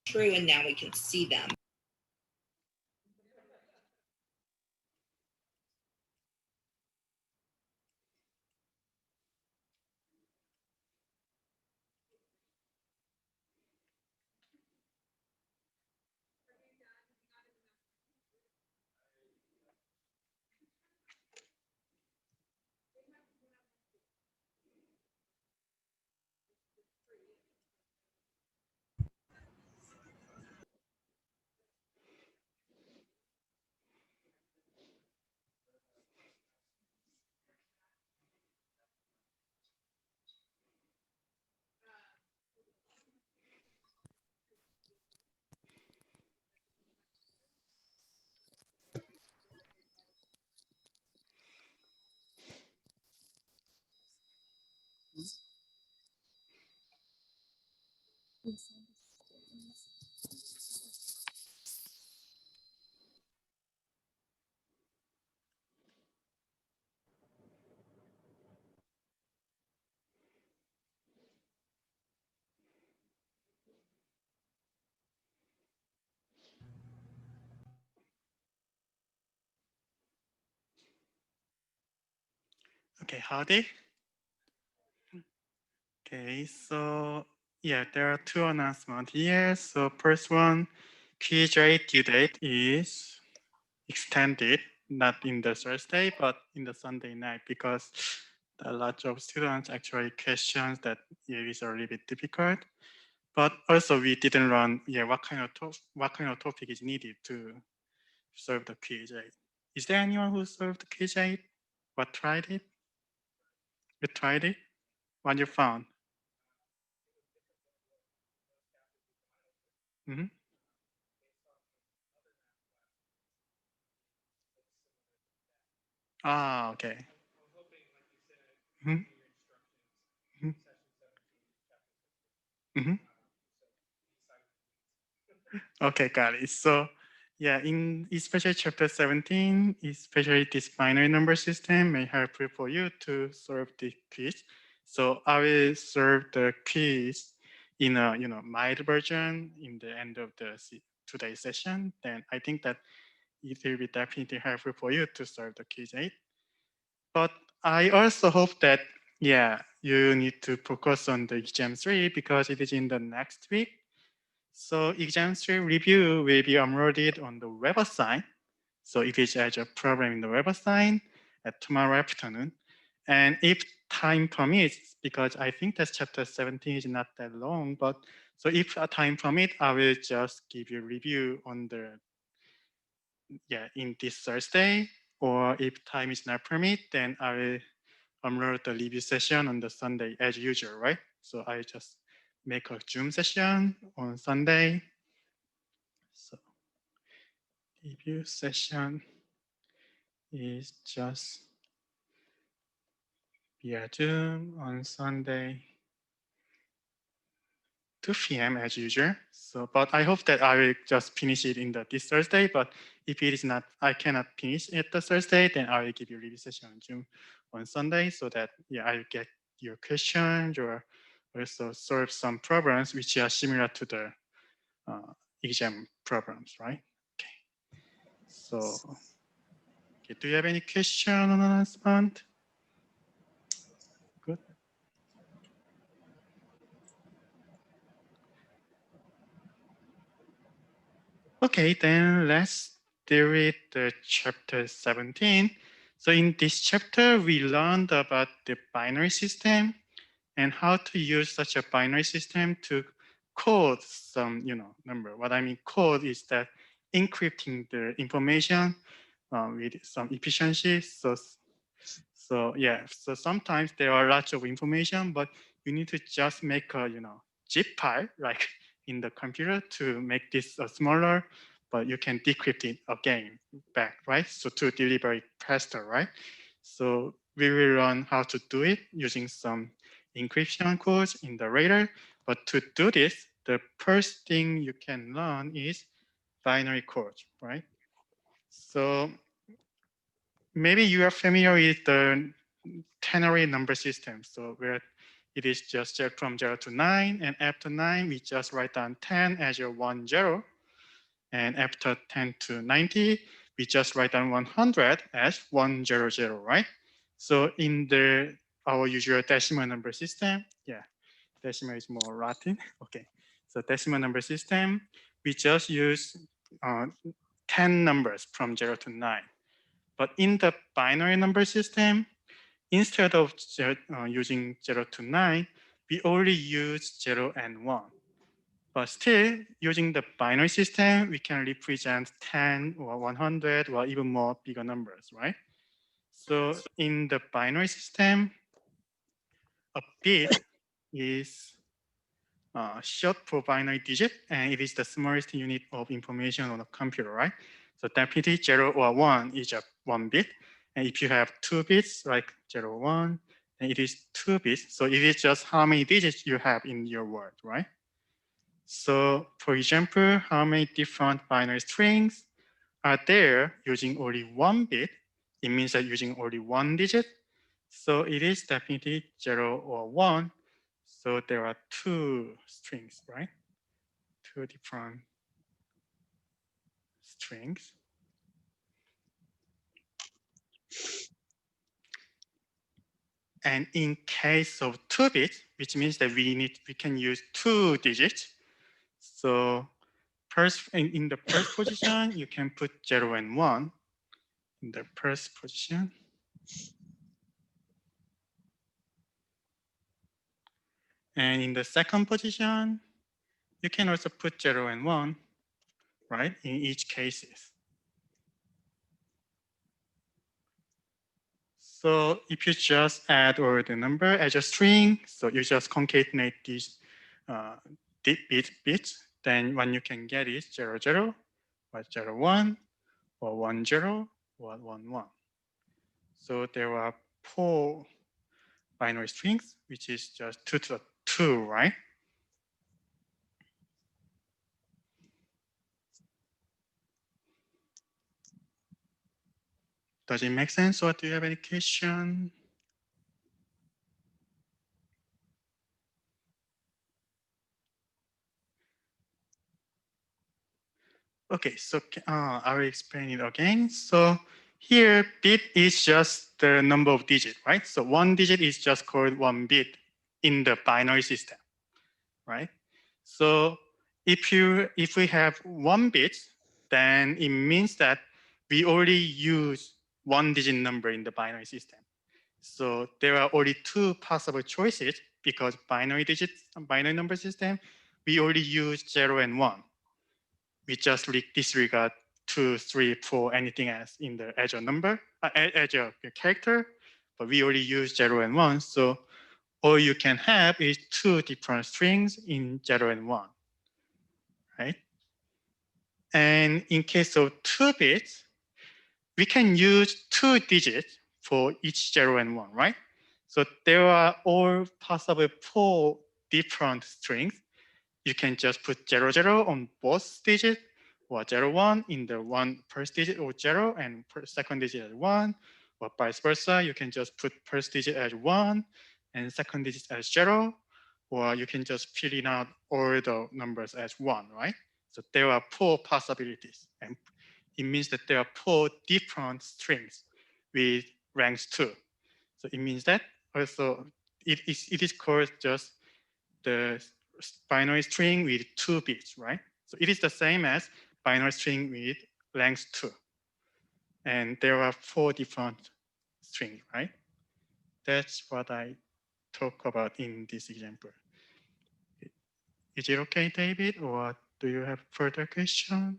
true, and now we can see them. Okay, howdy. Okay, so yeah, there are two announcements here. So first one, QJ due date is extended, not in the Thursday, but in the Sunday night, because a lot of students actually questions that it is a little bit difficult. But also we didn't run, what kind of topic is needed to solve the QJ. Is there anyone who solved the QJ? What tried it? You tried it? What you found? Mm-hmm. Ah, okay. Mm-hmm. Mm-hmm. Okay, got it. So yeah, in especially chapter 17, especially this binary number system may help for you to solve the quiz. So I will solve the quiz in a mild version in the end of the today's session. Then I think that it will be definitely helpful for you to solve the quiz 8. But I also hope that you need to focus on the exam 3 because it is in the next week. So exam 3 review will be uploaded on the website. So if it has a problem in the website at tomorrow afternoon, and if time permits, because I think that chapter 17 is not that long, but so if time permits, I will just give you a review on the in this Thursday, or if time is not permit, then I will upload the review session on the Sunday as usual, right? So I just make a Zoom session on Sunday. So review session is just via Zoom on Sunday, 2 p.m. as usual. So, but I hope that I will just finish it in this Thursday. But if it is not, I cannot finish it the Thursday, then I will give you a review session on Zoom on Sunday so that I will get your questions or also solve some problems which are similar to the exam problems, right? Okay. So, okay, do you have any question on announcement? Good. Okay, then let's deal with the chapter 17. So in this chapter, we learned about the binary system and how to use such a binary system to code some, number. What I mean code is that encrypting the information with some efficiency. So sometimes there are lots of information, but you need to just make a, zip file like in the computer to make this smaller, but you can decrypt it again back, right? So to deliver it faster, right? So we will learn how to do it using some encryption codes in the radar. But to do this, the first thing you can learn is binary code, right? So maybe you are familiar with the ternary number system. So where it is just from 0 to 9. And after 9, we just write down 10 as your 1, 0. And after 10 to 90, we just write down 100 as 100, right? So in our usual decimal number system, yeah, decimal is more Latin. Okay, so decimal number system, we just use 10 numbers from 0 to 9. But in the binary number system, instead of using 0 to 9, we only use 0 and 1. But still, using the binary system, we can represent 10 or 100 or even more bigger numbers, right? So in the binary system, a bit is short for binary digit, and it is the smallest unit of information on a computer, right? So definitely 0 or 1 is a 1 bit. And if you have 2 bits, like 0, 1, then it is 2 bits. So it is just how many digits you have in your word, right? So for example, how many different binary strings are there using only 1 bit? It means that using only 1 digit. So it is definitely 0 or 1. So there are 2 strings, right? 2 different strings. And in case of 2 bits, which means that we can use 2 digits. So first, in the first position, you can put 0 and 1 in the first position. And in the second position, you can also put 0 and 1, right, in each cases. So if you just add all the number as a string, so you just concatenate these bits, then what you can get is 0, 0, or 0, 1, or 1, 0, or 1, 1. So there are 4 binary strings, which is just 2 to the 2, right? Does it make sense, or do you have any question? Okay, so I will explain it again. So here, bit is just the number of digits, right? So 1 digit is just called 1 bit in the binary system, right? So if we have 1 bit, then it means that we already use 1 digit number in the binary system. So there are only 2 possible choices because binary number system, we already use 0 and 1. We just disregard 2, 3, 4, anything else in the as a number, as a character, but we already use 0 and 1. So all you can have is 2 different strings in 0 and 1, right? And in case of 2 bits, we can use 2 digits for each 0 and 1, right? So there are all possible 4 different strings. You can just put 0, 0 on both digits, or 0, 1 in the first digit or 0 and second digit as 1, or vice versa. You can just put first digit as 1 and second digit as 0, or you can just fill in out all the numbers as 1, right? So there are 4 possibilities, and it means that there are 4 different strings with ranks 2. So it means that also it is called just the binary string with 2 bits, right? So it is the same as binary string with length 2. And there are 4 different strings, right? That's what I talk about in this example. Is it okay, David, or do you have further question?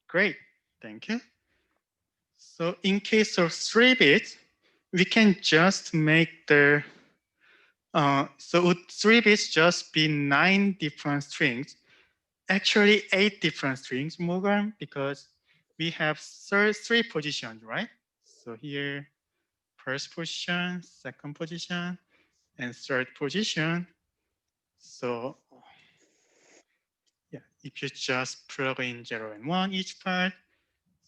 Great, thank you. So in case of 3 bits, we can just make the, so would 3 bits just be 9 different strings? Actually 8 different strings, Morgan, because we have 3 positions, right? So here, first position, second position, and third position. So yeah, if you just plug in 0 and 1 each part,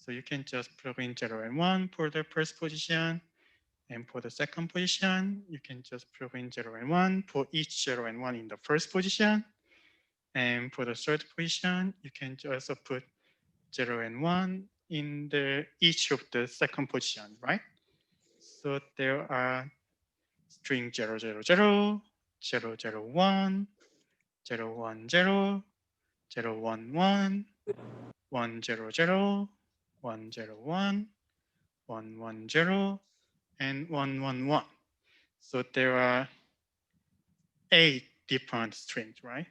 So you can just plug in 0 and 1 for the first position. And for the second position, you can just plug in 0 and 1 for each 0 and 1 in the first position. And for the third position, you can just put 0 and 1 in each of the second position, right? So there are string 0, 0, 0, 0, 0, 1, 0, 1, 0, 0, 1, 1, 1, 0, 0, 1, 0, 1, 1, 1, 0, and 1, 1, 1. So there are 8 different strings, right?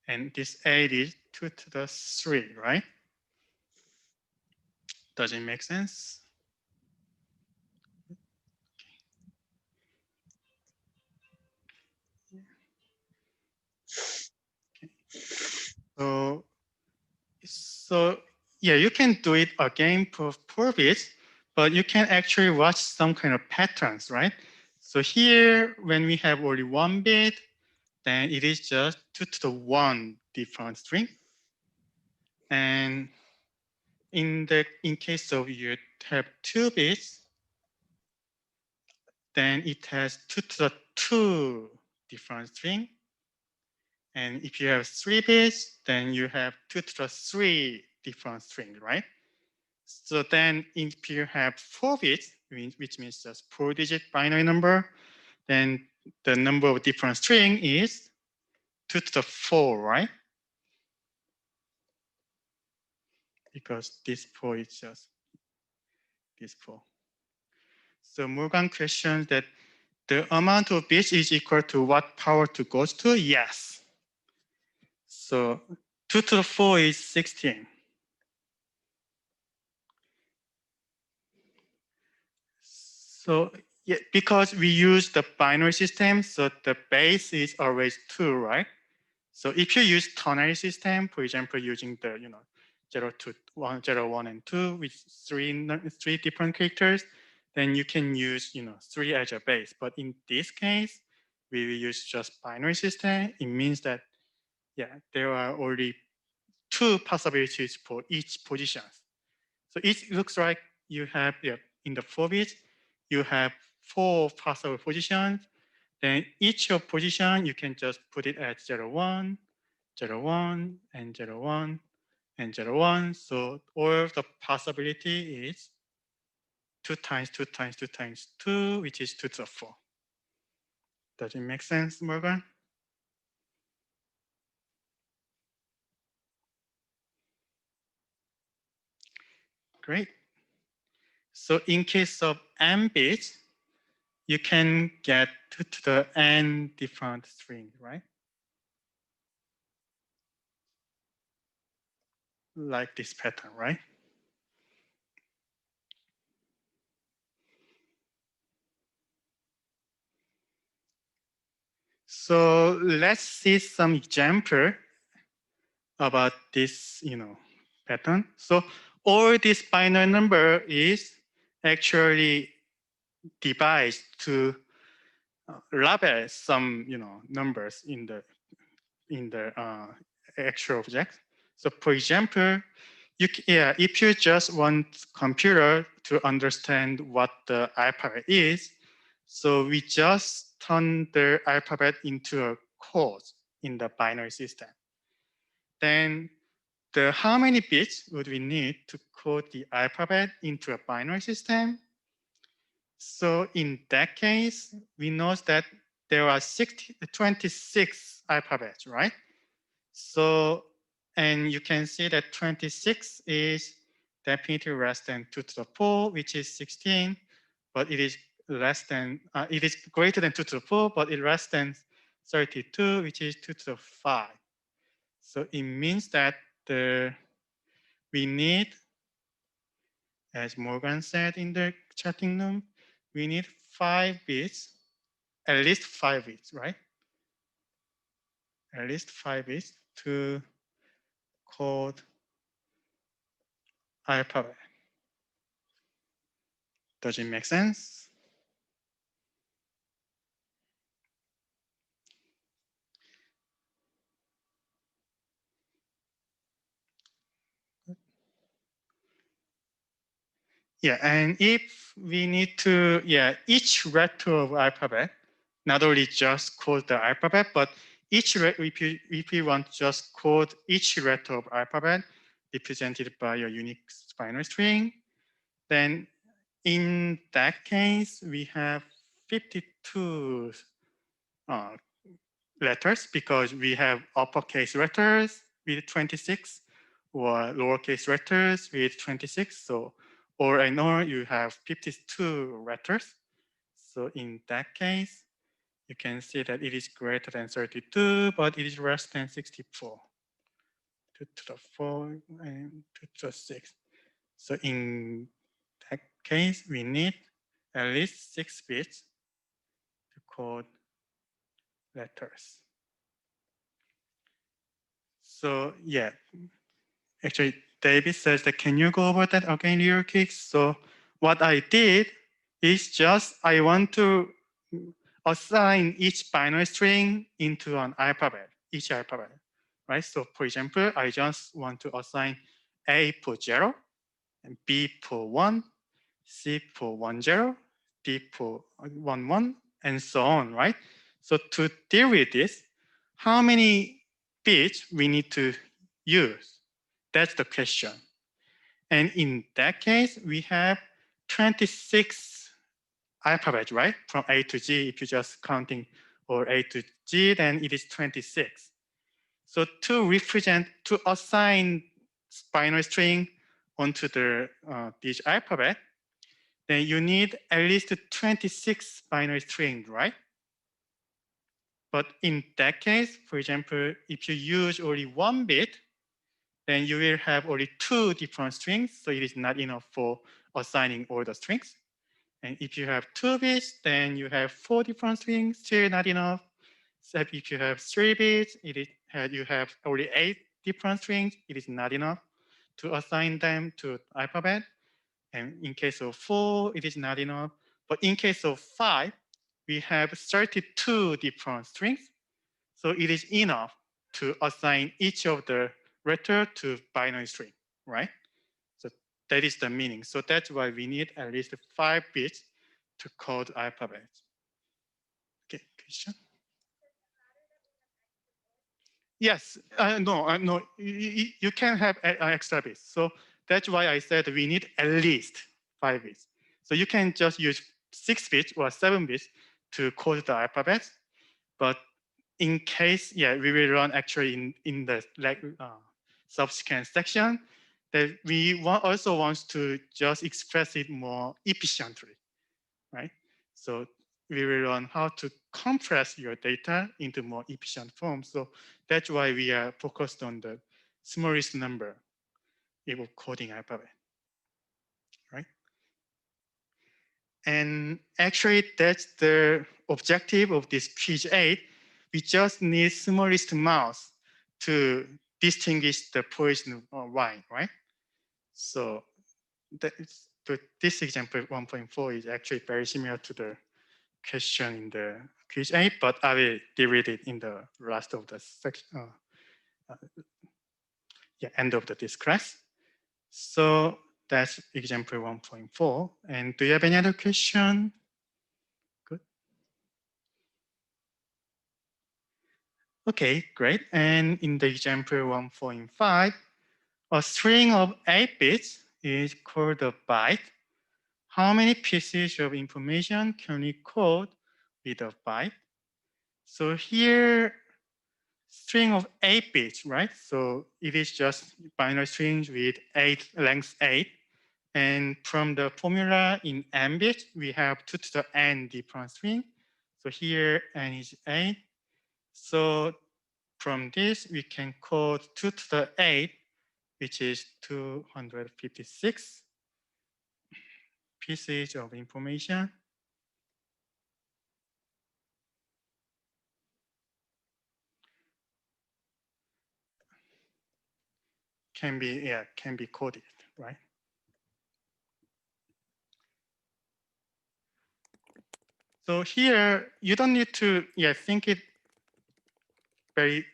And this 8 is 2 to the 3, right? Does it make sense? Okay. So yeah, you can do it again for 4 bits, but you can actually watch some kind of patterns, right? So here, when we have only 1 bit, then it is just 2 to the 1 different string. And in case of you have 2 bits, then it has 2 to the 2 different string. And if you have 3 bits, then you have 2 to the 3 different string, right? So then if you have 4 bits, which means just 4-digit binary number, then the number of different string is 2 to the 4, right? Because this 4 is just this 4. So Morgan questions that the amount of bits is equal to what power 2 goes to? Yes. So 2 to the 4 is 16. So yeah, because we use the binary system, so the base is always 2, right? So if you use ternary system, for example, using the 0 to 1, 0, 1, and 2 with three different characters, then you can use 3 as a base. But in this case, we will use just binary system. It means that there are only 2 possibilities for each position. So it looks like you have in the 4 bits, you have 4 possible positions. Then each of position you can just put it at 0, 1, 0, 1, and 0, 1, and 0, 1. So all the possibility is 2 times 2 times 2 times 2, which is 2 to the 4. Does it make sense, Morgan? Great. So in case of n bits, you can get 2 to the n different strings, right? Like this pattern, right? So let's see some example about this, pattern. So all this binary number is actually devised to label some, numbers in the actual object. So for example, if you just want computer to understand what the alphabet is, so we just turn the alphabet into a code in the binary system. Then how many bits would we need to code the alphabet into a binary system? So in that case, we know that there are 26 alphabets, right? So, and you can see that 26 is definitely less than 2 to the 4, which is 16, but it is it is greater than 2 to the 4, but it's less than 32, which is 2 to the 5. So it means that we need, as Morgan said in the chatting room, we need 5 bits, at least 5 bits, right? At least 5 bits to code alphabet. Does it make sense? Yeah, and if we need to, each letter of alphabet, not only just code the alphabet, but if you want to just code each letter of alphabet represented by a unique binary string, then in that case, we have 52 letters because we have uppercase letters with 26 or lowercase letters with 26. So all in all, you have 52 letters. So in that case, you can see that it is greater than 32, but it is less than 64. 2 to the 4 and 2 to the 6. So in that case, we need at least 6 bits to code letters. So yeah, actually, David says that, can you go over that again real quick? So what I did is just, I want to assign each binary string into an alphabet, each alphabet, right? So for example, I just want to assign A for 0, and B for 1, C for 10, D for 11, and so on, right? So to deal with this, how many bits we need to use? That's the question. And in that case, we have 26 alphabets, right? From A to G, if you're just counting or A to G, then it is 26. So to assign binary string onto these alphabet, then you need at least 26 binary strings, right? But in that case, for example, if you use only 1 bit, then you will have only 2 different strings, so it is not enough for assigning all the strings. And if you have 2 bits, then you have 4 different strings, still not enough. So if you have 3 bits, you have only 8 different strings, it is not enough to assign them to alphabet. And in case of 4, it is not enough. But in case of 5, we have 32 different strings. So it is enough to assign each of the letter to binary string, right? So that is the meaning. So that's why we need at least 5 bits to code alphabet. Okay, question? Yes, no, you can have extra bits. So that's why I said we need at least 5 bits. So you can just use 6 bits or 7 bits to code the alphabet. But in case, we will run actually in the subsequent section that we also want to just express it more efficiently, right? So we will learn how to compress your data into more efficient form. So that's why we are focused on the smallest number of coding alphabet, right? And actually, that's the objective of this quiz 8. We just need smallest mouse to distinguish the poison wine, right? So this example 1.4 is actually very similar to the question in the quiz 8, but I will deal with it in the last of the section, end of this class. So that's example 1.4. And do you have any other question? Good. Okay, great. And in the example 1.5, a string of 8 bits is called a byte. How many pieces of information can we code with a byte? So here, string of 8 bits, right? So it is just binary strings with length 8. And from the formula in n bits, we have 2 to the n different string. So here n is 8. So from this, we can code 2 to the 8, which is 256 pieces of information. Can be coded, right? So here, you don't need to think it very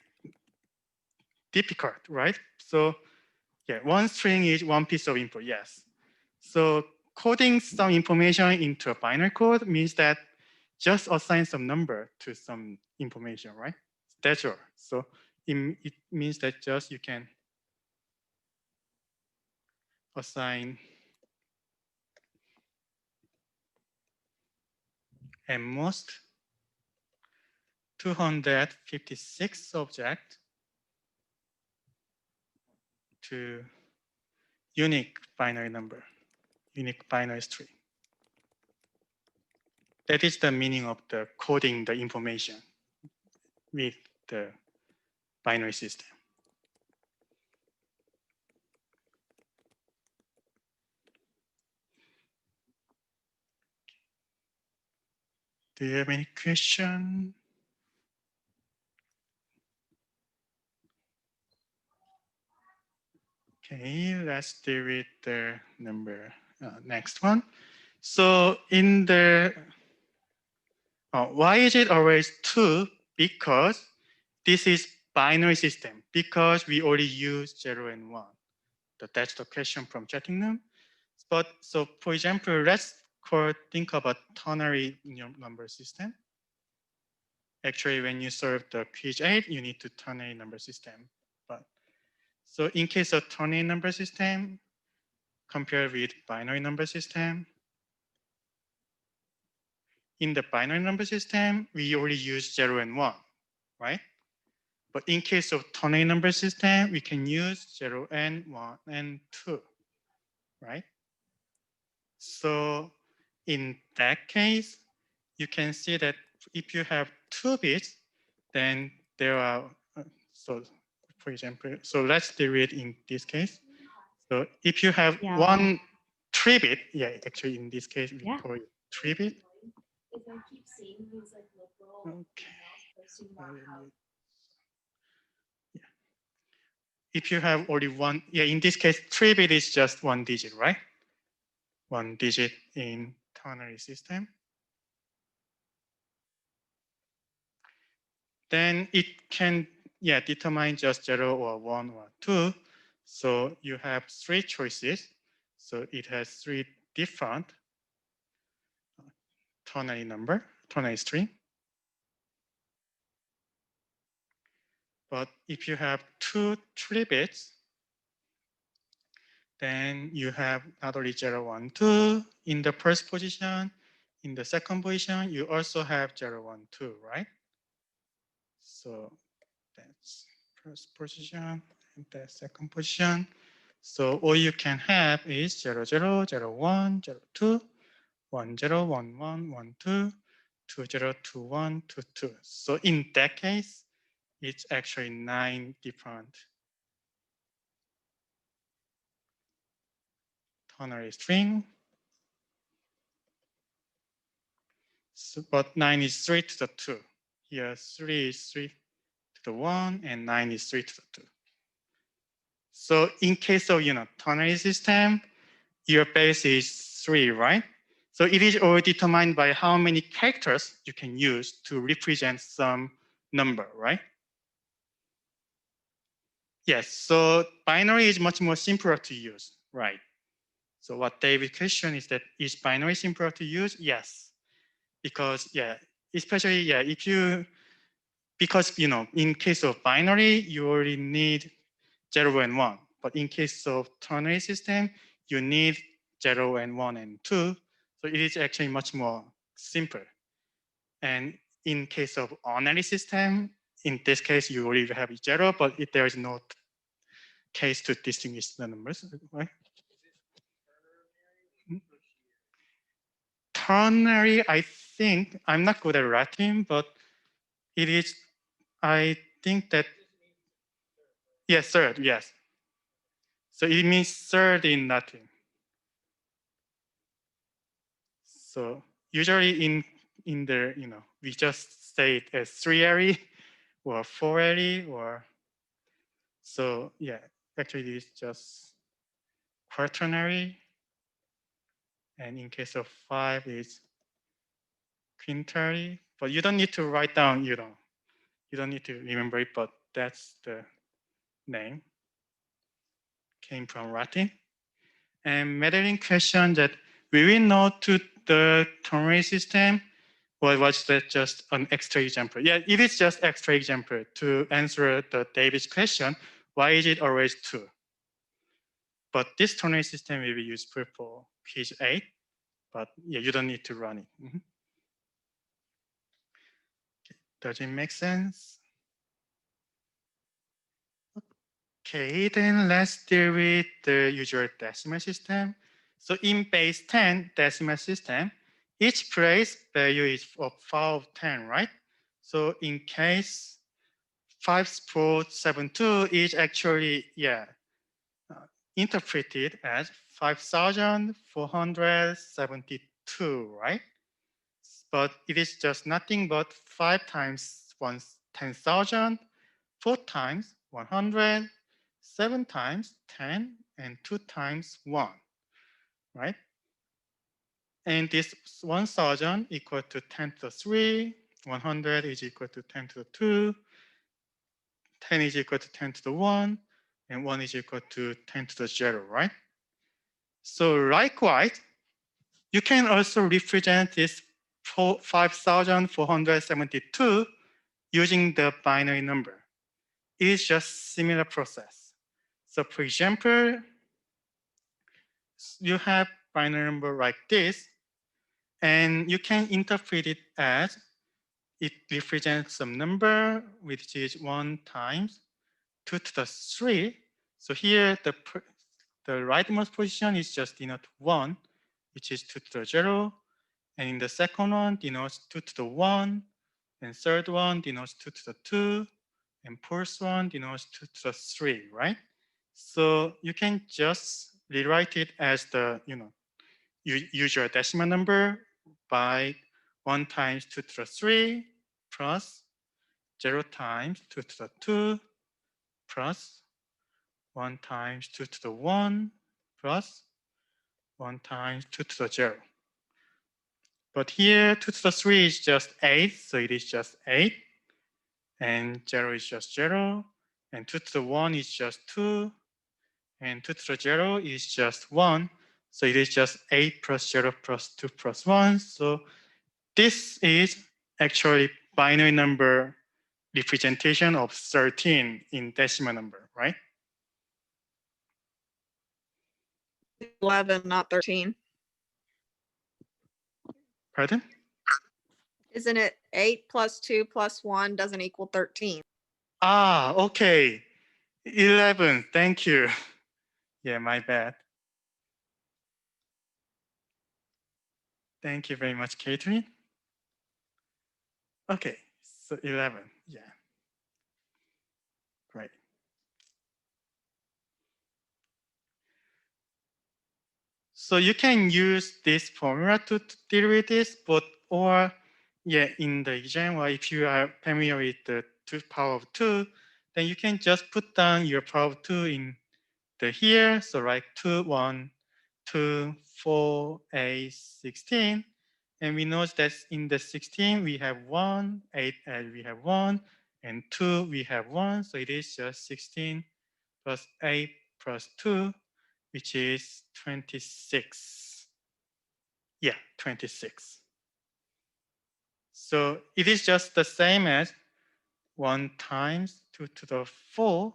difficult, right? So one string is one piece of info, yes. So coding some information into a binary code means that just assign some number to some information, right? That's all. So it means that just you can assign at most 256 objects to unique binary number, unique binary string. That is the meaning of the coding the information with the binary system. Do you have any question? Okay, let's deal with the number next one. So in the, why is it always 2? Because this is binary system, because we already use 0 and 1. That's the question from Chattingham. But so for example, let's think about ternary number system. Actually, when you solve the quiz 8, you need to ternary number system. But so in case of ternary number system, compared with binary number system, in the binary number system, we already use 0 and 1, right? But in case of ternary number system, we can use 0 and 1 and 2, right? So in that case, you can see that if you have 2 bits, then there are, so for example, so let's do it in this case. So if you have one 3-bit, actually in this case, we call it 3-bit. If I keep seeing these like liberal posting about how If you have only one, in this case, 3-bit is just 1 digit, right? 1 digit in ternary system. Then it can, determine just 0 or 1 or 2. So you have 3 choices. So it has 3 different ternary string. But if you have 2 3-bits, then you have not only 0, 1, 2 in the first position. In the second position, you also have 0, 1, 2, right? So that's first position and the second position. So all you can have is 0, 0, 0, 1, 0, 2, 1, 0, 1, 1, 1, 2, 2, 0, 2, 1, 2, 2. So in that case, it's actually 9 different ternary string. So, but 9 is 3 to the 2. Here 3 is 3 to the 1 and 9 is 3 to the 2. So in case of ternary system, your base is 3, right? So it is all determined by how many characters you can use to represent some number, right? Yes, so binary is much more simpler to use, right? So what David's question is that, is binary simpler to use? Yes, because especially if you, because in case of binary, you already need 0 and 1, but in case of ternary system, you need 0 and 1 and 2. So it is actually much more simple. And in case of ordinary system, in this case, you already have 0, but if there is no case to distinguish the numbers, right? Ternary, I think, I'm not good at Latin, but it is, I think that, yes, third, yes. So it means third in Latin. So usually in the, we just say it as 3-ary or 4-ary or, so actually it's just quaternary. And in case of 5, it's quintary. But you don't need to write down, you don't need to remember it, but that's the name. Came from Latin. And Madeline questioned that we will know to the ternary system, or was that just an extra example? Yeah, it is just extra example to answer the David's question, why is it always 2? But this ternary system will be useful for quiz 8, but yeah, you don't need to run it. Okay. Does it make sense? Okay, then let's deal with the usual decimal system. So in base 10 decimal system, each place value is of power of 10, right? So in case 5472 is actually, interpreted as 5,472, right? But it is just nothing but 5 times 10,000, 4 times 100, 7 times 10, and 2 times 1, right? And this 1,000 equal to 10 to the 3, 100 is equal to 10 to the 2, 10 is equal to 10 to the 1, and 1 is equal to 10 to the 0, right? So likewise, you can also represent this 5,472 using the binary number. It is just similar process. So for example, you have binary number like this, and you can interpret it as it represents some number which is 1 times 2 to the 3. So here the rightmost position is just denote 1, which is 2 to the 0. And in the second one denotes 2 to the 1. And third one denotes 2 to the 2. And fourth one denotes 2 to the 3, right? So you can just rewrite it as the usual decimal number by 1 times 2 to the 3 plus 0 times 2 to the 2 plus 1 times 2 to the 1 plus 1 times 2 to the 0. But here 2 to the 3 is just 8, so it is just 8. And 0 is just 0. And 2 to the 1 is just 2. And 2 to the 0 is just 1. So it is just 8 plus 0 plus 2 plus 1. So this is actually binary number representation of 13 in decimal number, right? 11, not 13. Pardon? Isn't it 8 plus 2 plus 1 doesn't equal 13? Ah, okay. 11, thank you. Yeah, my bad. Thank you very much, Catherine. Okay, so 11, yeah. Great. So you can use this formula to deal with this, but or yeah, in the exam, or if you are familiar with the power of 2, then you can just put down your power of 2 in the here. So like 2, 1, 2, 4, 8, 16. And we know that in the 16, we have 1, 8, we have 1, and 2, we have 1. So it is just 16 plus 8 plus 2, which is 26. Yeah, 26. So it is just the same as 1 times 2 to the 4,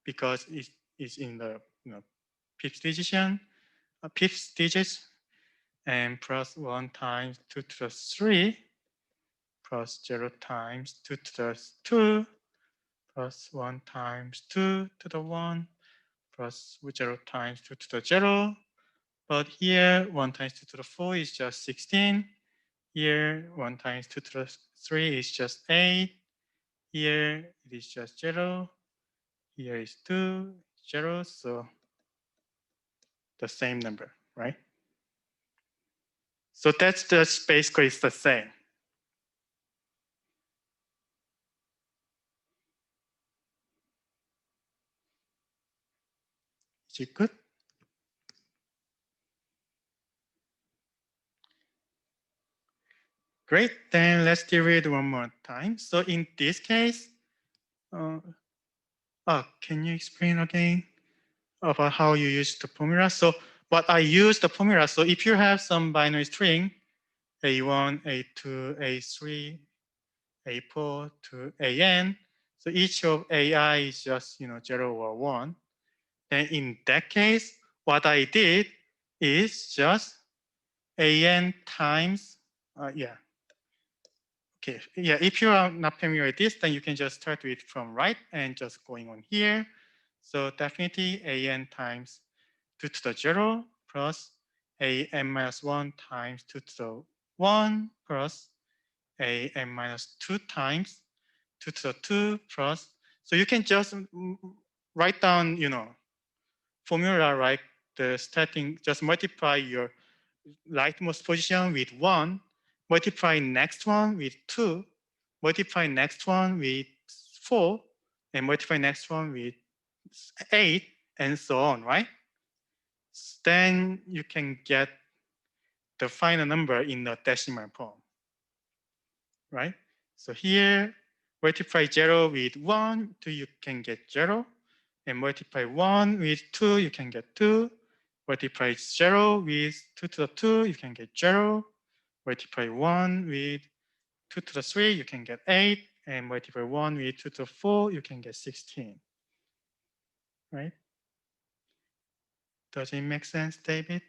because it is in the fifth digits, and plus 1 times 2 to the 3, plus 0 times 2 to the 2, plus 1 times 2 to the 1, plus 0 times 2 to the 0. But here, 1 times 2 to the 4 is just 16. Here, 1 times 2 to the 3 is just 8. Here, it is just 0. Here is 2, 0. So the same number, right? So that's just basically the same. Is it good? Great, then let's do it one more time. So in this case, can you explain again about how you use the formula? So what I use the formula. So if you have some binary string, A1, A2, A3, A4 to AN, so each of AI is just 0 or 1. Then in that case, what I did is just AN times, Okay, yeah, if you are not familiar with this, then you can just start with from right and just going on here. So definitely AN times 2 to the 0 plus AN minus 1 times 2 to the 1 plus AN minus 2 times 2 to the 2 plus. So you can just write down, formula like the starting, just multiply your rightmost position with 1, multiply next one with 2, multiply next one with 4, and multiply next one with 8, and so on, right? Then you can get the final number in the decimal form, right? So here, multiply 0 with 1, 2, you can get 0, and multiply 1 with 2, you can get 2, multiply 0 with 2 to the 2, you can get 0, multiply 1 with 2 to the 3, you can get 8, and multiply 1 with 2 to the 4, you can get 16, right? Does it make sense, David?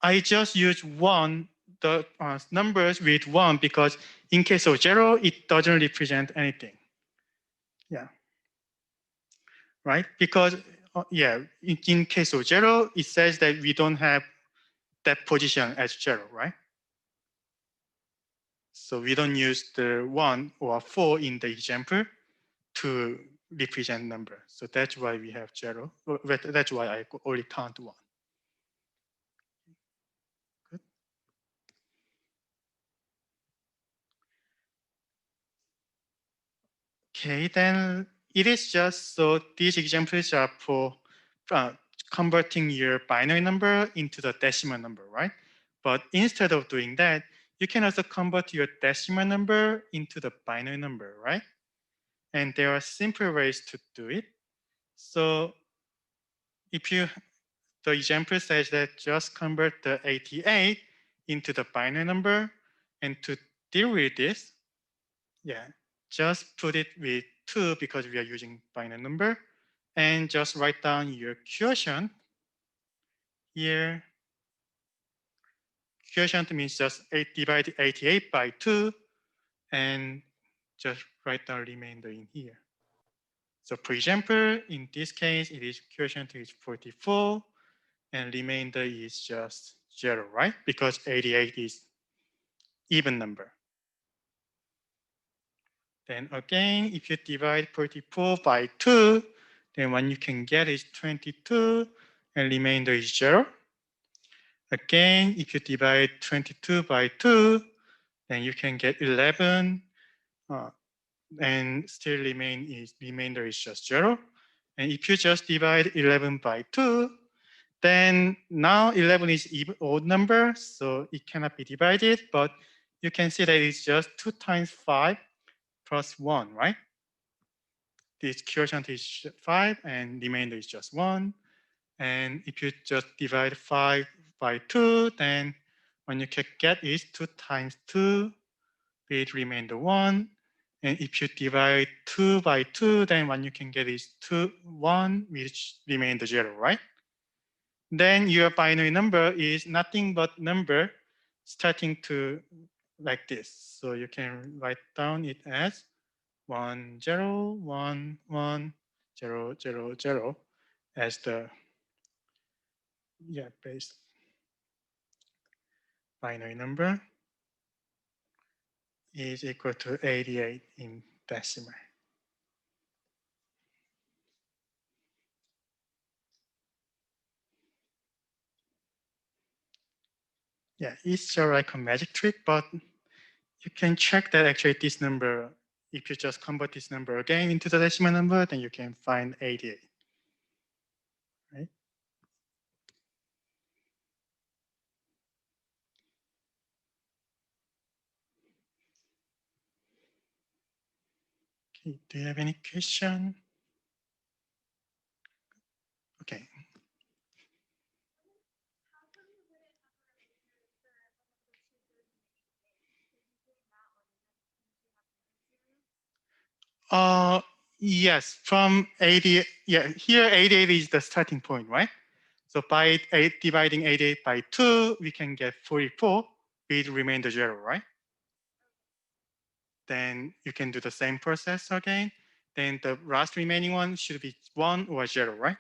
I just use 1, the numbers with 1, because in case of 0, it doesn't represent anything. Yeah. Right? Because, in case of 0, it says that we don't have that position as 0, right? So we don't use the 1 or 4 in the example to represent number. So that's why we have 0. That's why I only count 1. Good. Okay, then it is just so these examples are for converting your binary number into the decimal number, right? But instead of doing that, you can also convert your decimal number into the binary number, right? And there are simple ways to do it. So if the example says that just convert the 88 into the binary number, and to deal with this, just put it with 2 because we are using binary number, and just write down your quotient here. Quotient means just 8 divided 88 by 2, and just write down remainder in here. So for example, in this case, it is quotient is 44, and remainder is just 0, right? Because 88 is even number. Then again, if you divide 44 by 2, then what you can get is 22, and remainder is 0. Again, if you divide 22 by 2, then you can get 11, and still remainder is just 0. And if you just divide 11 by 2, then now 11 is even odd number, so it cannot be divided, but you can see that it's just 2 times 5 plus 1, right? This quotient is 5 and remainder is just 1. And if you just divide 5 by 2, then what you can get is 2 times 2 with remainder 1. And if you divide 2 by 2, then what you can get is 2, 1, which remainder 0, right? Then your binary number is nothing but number starting to like this. So you can write down it as 1, 0, 1, 1, 0, 0, 0 as the base binary number is equal to 88 in decimal. Yeah, it's sort of like a magic trick, but you can check that actually this number, if you just convert this number again into the decimal number, then you can find 88, right? Okay, do you have any question? Okay. Yes, from 80, yeah, here 88 is the starting point, right? So by dividing 88 by 2, we can get 44 with remainder 0, right? Then you can do the same process again. Then the last remaining one should be 1 or 0, right?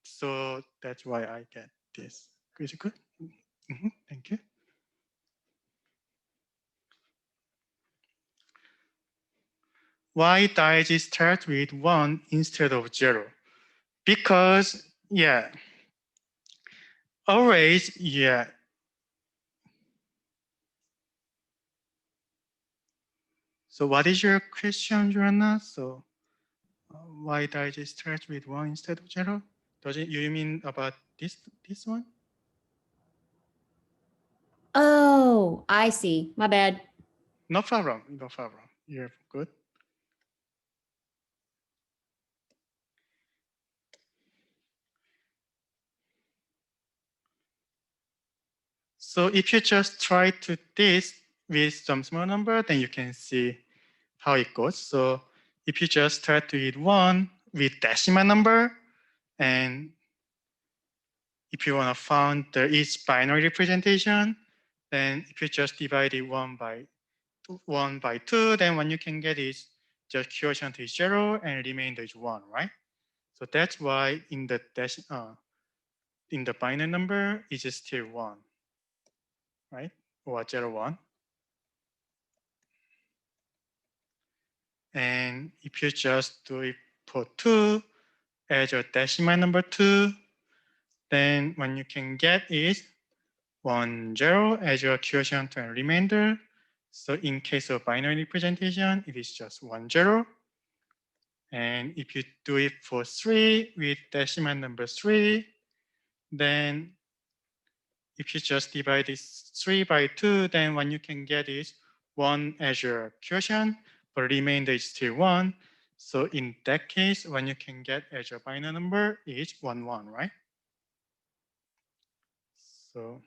So that's why I get this. Is it good? Thank you. Why Daiji start with 1 instead of 0? Because, yeah, always, yeah. So what is your question, Joanna? So why Daiji start with 1 instead of 0? Does it, you mean about this one? Oh, I see. My bad. No problem, no problem. You're good. So if you just try to this with some small number, then you can see how it goes. So if you just start with 1 with decimal number, and if you want to find the each binary representation, then if you just divide it 1 by 2, then what you can get is just quotient is 0 and remainder is 1, right? So that's why in the binary number is still 1, right? Or 0, 1. And if you just do it for 2 as your decimal number 2, then what you can get is 1, 0 as your quotient and remainder. So in case of binary representation, it is just 1, 0. And if you do it for 3 with decimal number 3, then if you just divide this 3 by 2, then what you can get is 1 as your quotient, but remainder is still 1. So in that case, what you can get as your binary number is 1, 1, right? So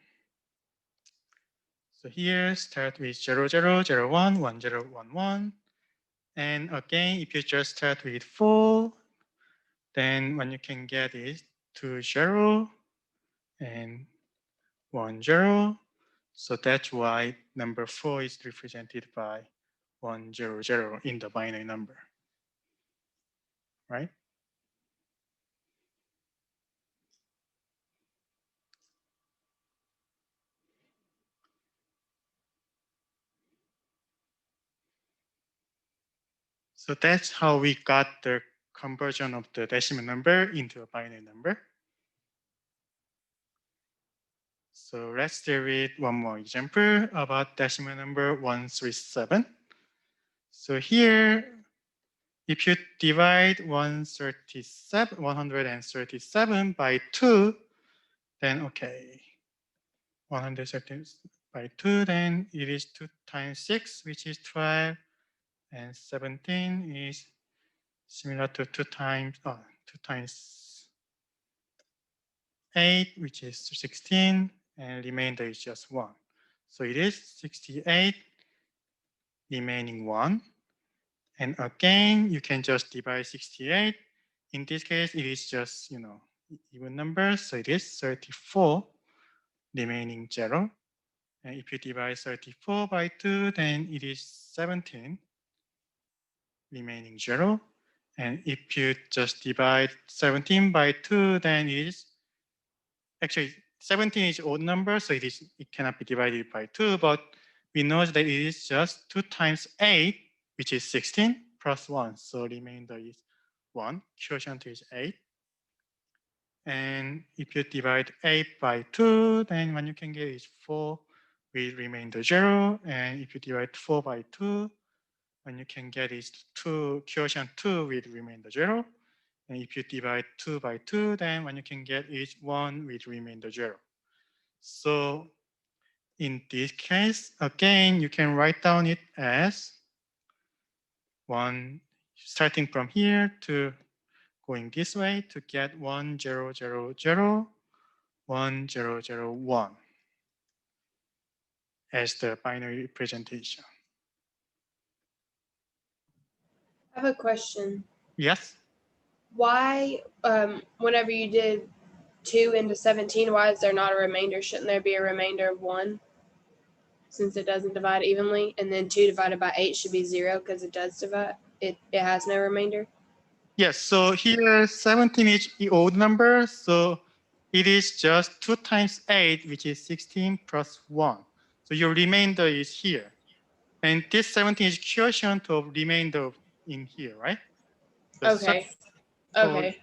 here start with 0, 0, 0, 1, 1, 0, 1, 1. And again, if you just start with 4, then what you can get is 2, 0, and 1, 0. So that's why number 4 is represented by 1, 0, 0 in the binary number, right? So that's how we got the conversion of the decimal number into a binary number. So let's deal with one more example about decimal number 137. So here, if you divide 137 by 2, then okay, 130 by 2, then it is 2 times 6, which is 12, and 17 is similar to 2 times 8, which is 16, and remainder is just 1. So it is 68, remaining 1. And again, you can just divide 68. In this case, it is just, even numbers. So it is 34, remaining 0. And if you divide 34 by 2, then it is 17, remaining 0. And if you just divide 17 by 2, then it is actually 17 is odd number, so it cannot be divided by 2, but we know that it is just 2 times 8, which is 16, plus 1. So remainder is 1. Quotient is 8. And if you divide 8 by 2, then what you can get is 4 with remainder 0. And if you divide 4 by 2, what you can get is 2, quotient 2 with remainder 0. And if you divide 2 by 2, then what you can get is 1 with remainder 0. So in this case, again, you can write down it as one, starting from here to going this way to get 1 0 0 0 1 0 0 1 as the binary representation. I have a question. Yes. Why, whenever you did 2 into 17, why is there not a remainder? Shouldn't there be a remainder of 1 since it doesn't divide evenly? And then 2 divided by 8 should be 0 because it does divide. It has no remainder. Yes, so here 17 is the odd number, so it is just 2 times 8, which is 16 plus 1. So your remainder is here. And this 17 is quotient of remainder in here, right? The Okay. so Okay.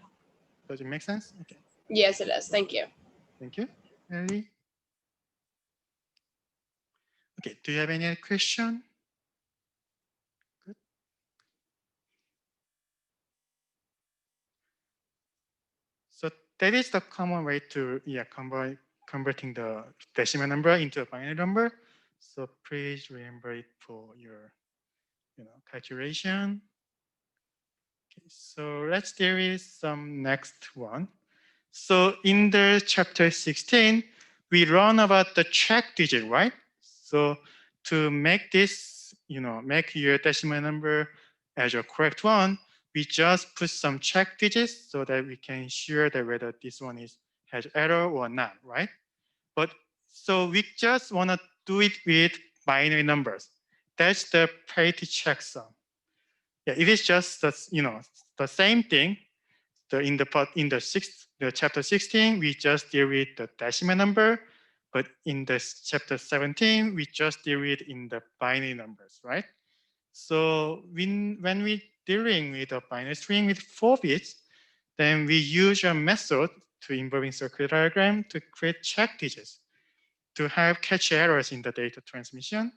does it make sense? Okay, Yes, it does. Thank you. thank you. Ellie? Okay, do you have any other question? Good. So that is the common way to converting the decimal number into a binary number. So please remember it for your calculation. Okay, so let's deal with some next one. So in the chapter 16, we learn about the check digit, right? So to make this, make your decimal number as your correct one, we just put some check digits so that we can ensure that whether this one has error or not, right? But so we just want to do it with binary numbers. That's the parity checksum. Yeah, it is just the same thing. In the chapter 16, we just deal with the decimal number, but in the chapter 17, we just deal with in the binary numbers, right? So when we dealing with a binary string with 4 bits, then we use a method to involving circuit diagram to create check digits to have catch errors in the data transmission.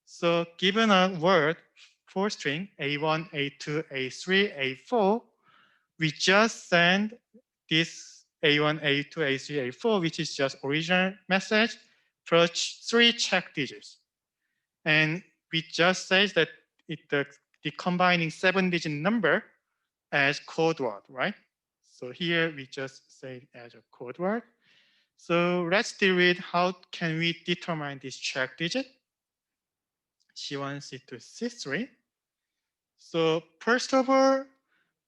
So given a word for string A1, A2, A3, A4, we just send this A1, A2, A3, A4, which is just original message plus 3 check digits. And we just say that the combining 7-digit number as code word, right? So here we just say it as a code word. So let's deal with how can we determine this check digit. C1, C2, C3. So first of all,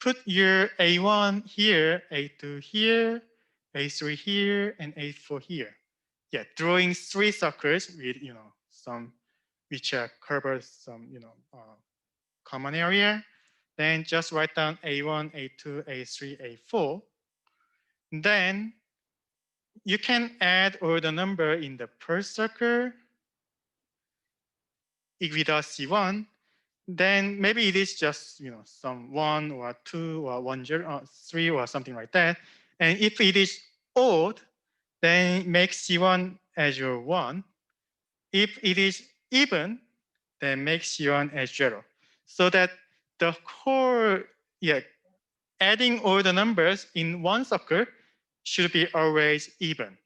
put your A1 here, A2 here, A3 here, and A4 here. Yeah, drawing 3 circles with some which are covered some common area. Then just write down A1, A2, A3, A4. Then you can add all the number in the first circle without C1. Then maybe it is just some 1 or 2 or 1 0 or 3 or something like that. And if it is odd, then make C1 as your 1. If it is even, then make C1 as 0. So that the whole, adding all the numbers in one circle should be always even.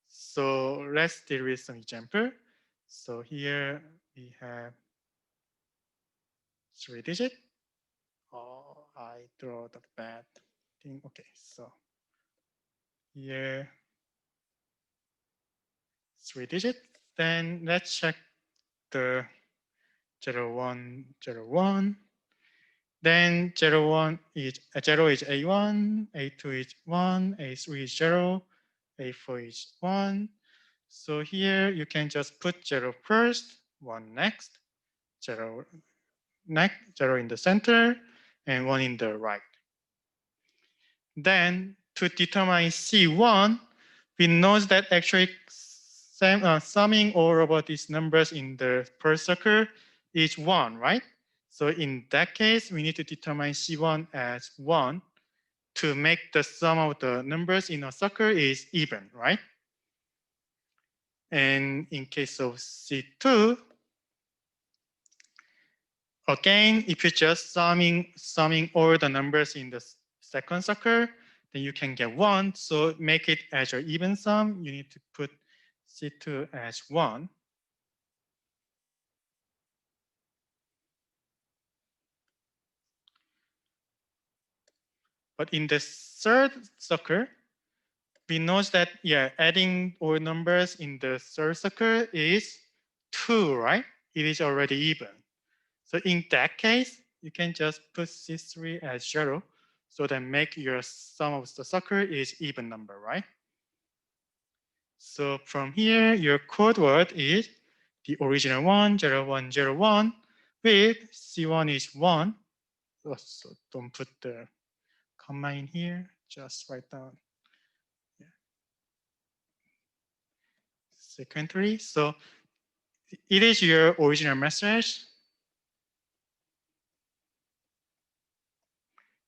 So let's deal with some example. So here we have 3 digit. Oh, I draw the bad thing. Okay, so here 3 digit. Then let's check the 0, 1, 0, 1. Then 0, 1 is 0 is A1, A2 is 1, A3 is 0, A4 is 1. So here you can just put 0 first, 1 next, 0 next, 0 in the center, and 1 in the right. Then to determine C1, we know that actually summing all of these numbers in the first circle is 1, right? So in that case, we need to determine C1 as 1 to make the sum of the numbers in a circle is even, right? And in case of C2, again, if you're just summing all the numbers in the second circle, then you can get 1. So make it as your even sum. You need to put C2 as 1. But in the third circle, we know that, yeah, adding all numbers in the third circle is 2, right? It is already even. So in that case, you can just put C3 as 0, so that make your sum of the circle is even number, right? So from here, your code word is the original one, 0, 1, 0, 1, with C1 is 1. So don't put the comma in here, just write down. Yeah. Sequentially, so it is your original message.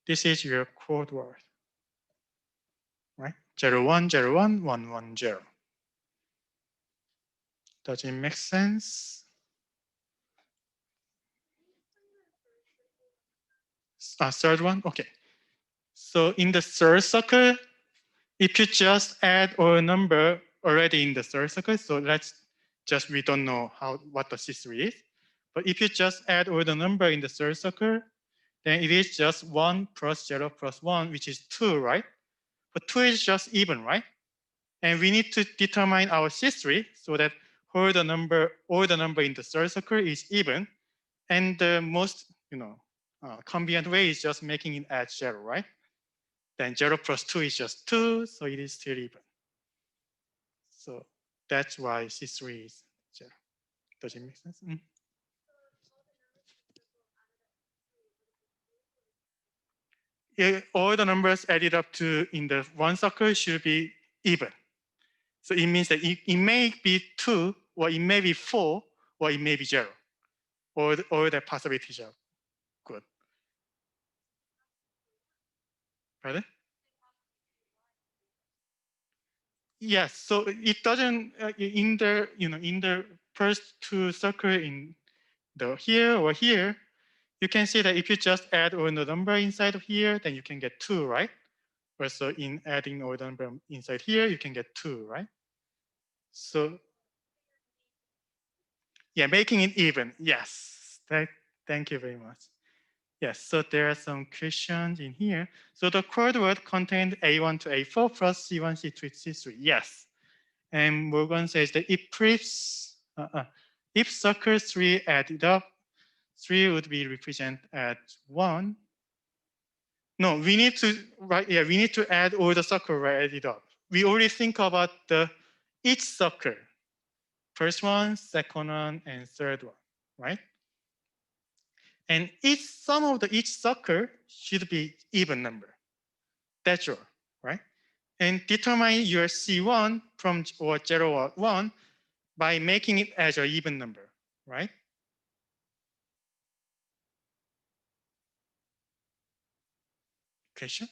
This is your code word, right? 0, 1, 0, 1, 1, 1, 0. Does it make sense? Third one, okay. So in the third circle, if you just add all number already in the third circle, so let's just, we don't know what the C3 is. But if you just add all the number in the third circle, then it is just 1 plus 0 plus 1, which is 2, right? But 2 is just even, right? And we need to determine our C3 so that all the number in the third circle is even. And the most, convenient way is just making it at 0, right? Then 0 plus 2 is just 2, so it is still even. So that's why C3 is 0. Does it make sense? Yeah, all the numbers added up to in the one circle should be even. So it means that it may be 2, or it may be 4, or it may be 0. All the possibilities are good. Pardon? Yes, so it doesn't in the first two circle in the here or here, you can see that if you just add all the number inside of here, then you can get 2, right? Also in adding all the number inside here, you can get 2, right? So yeah, making it even. Yes, thank you very much. Yes, so there are some questions in here. So the code word contained A1 to A4 plus C1, C2, C3. Yes. And Morgan says that if circle 3 added up, 3 would be represented at 1. No, we need to, right? Yeah, we need to add all the circle added up. We already think about each circle. First one, second one, and third one, right? And each sum of each circle should be even number. That's all, right? And determine your C1 from or 0 or 1 by making it as an even number, right? Question?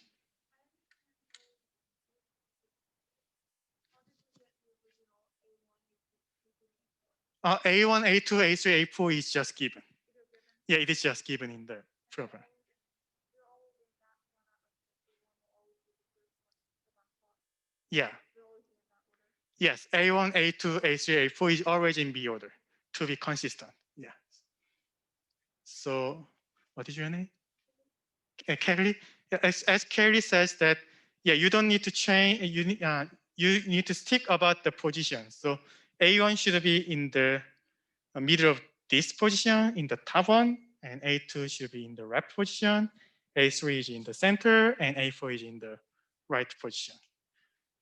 A1, A2, A3, A4 is just given. Yeah, it is just given in the program. Yeah. Yes, A1, A2, A3, A4 is always in B order to be consistent. Yeah. So, what is your name? Kelly. As Kelly says that, yeah, you don't need to change. You need to stick about the position. So A1 should be in the middle of this position in the top one, and A2 should be in the left position. A3 is in the center, and A4 is in the right position.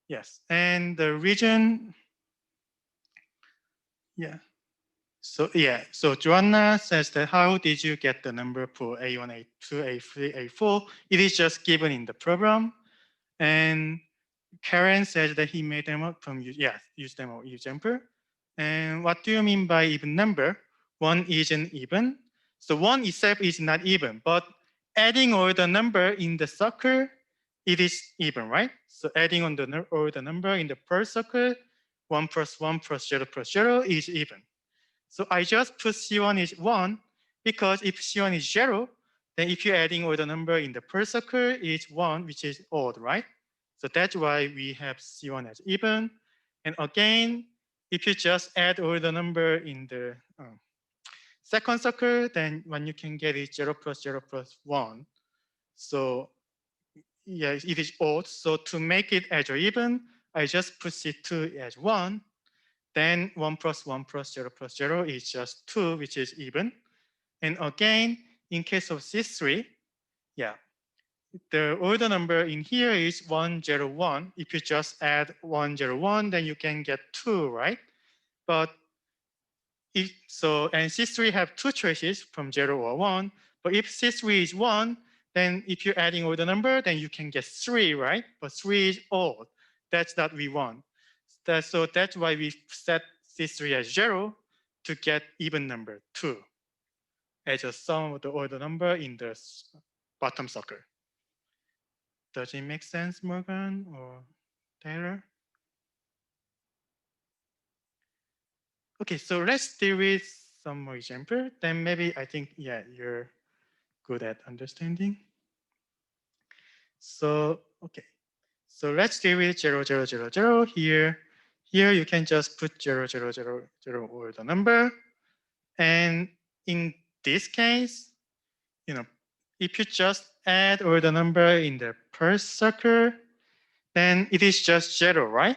Yes, and the region, yeah. So Joanna says that how did you get the number for A1, A2, A3, A4? It is just given in the program. And Karen says that he made them up from, use them or example. And what do you mean by even number? 1 isn't even. So 1 itself is not even, but adding all the number in the circle, it is even, right? So adding on all the number in the first circle, 1 plus 1 plus 0 is even. So I just put C1 is 1 because if C1 is 0, then if you're adding all the number in the first circle, it's 1, which is odd, right? So that's why we have C1 as even. And again, if you just add all the number in the second circle, then when you can get is 0 plus 0 plus 1. So yeah, it is odd. So to make it edge or even, I just put C2 as 1. Then 1 plus 1 plus 0 plus 0 is just 2, which is even. And again, in case of C3, yeah, the order number in here is 101. If you just add 101, then you can get 2, right? But if so, and C3 have two choices from 0 or 1. But if C3 is 1, then if you're adding order number, then you can get 3, right? But 3 is odd. That's not we want. So that's why we set C3 as 0 to get even number 2 as a sum of the order number in the bottom circle. Does it make sense, Morgan or Taylor? Okay, so let's deal with some more example. Then maybe I think, yeah, you're good at understanding. So, okay. So let's deal with 0, 0, 0, 0 here. Here you can just put 0, 0, 0, 0 or the number. And in this case, you know, if you just add all the number in the first circle, then it is just 0, right?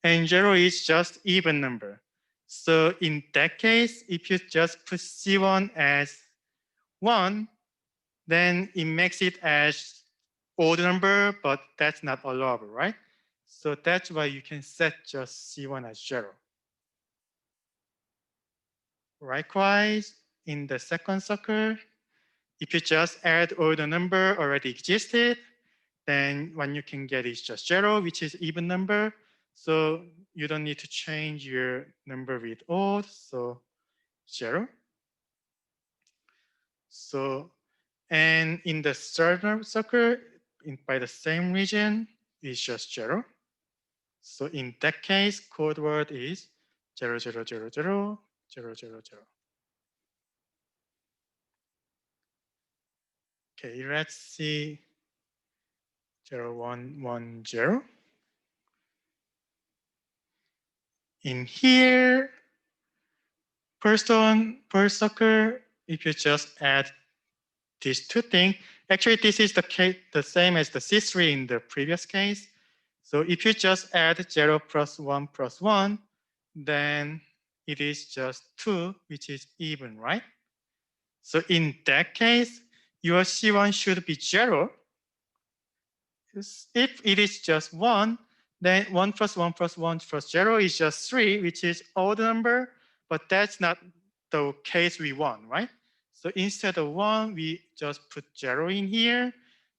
And 0 is just even number. So in that case, if you just put C1 as 1, then it makes it as odd number, but that's not allowable, right? So that's why you can set just C1 as 0. Likewise, in the second circle, if you just add all the number already existed, then what you can get is just 0, which is even number. So you don't need to change your number with odd, so 0. So, and in the third circle, by the same region, is just 0. So in that case, code word is 0, 0, 0, 0, 0, 0, 0. Okay, let's see 0, 1, 1, 0. In here, first circle, if you just add these two things, actually this is the same as the C3 in the previous case. So if you just add 0 plus 1 plus 1, then it is just 2, which is even, right? So in that case, your C1 should be 0. If it is just 1, then 1 plus 1 plus 1 plus 0 is just 3, which is odd number, but that's not the case we want, right? So instead of 1, we just put 0 in here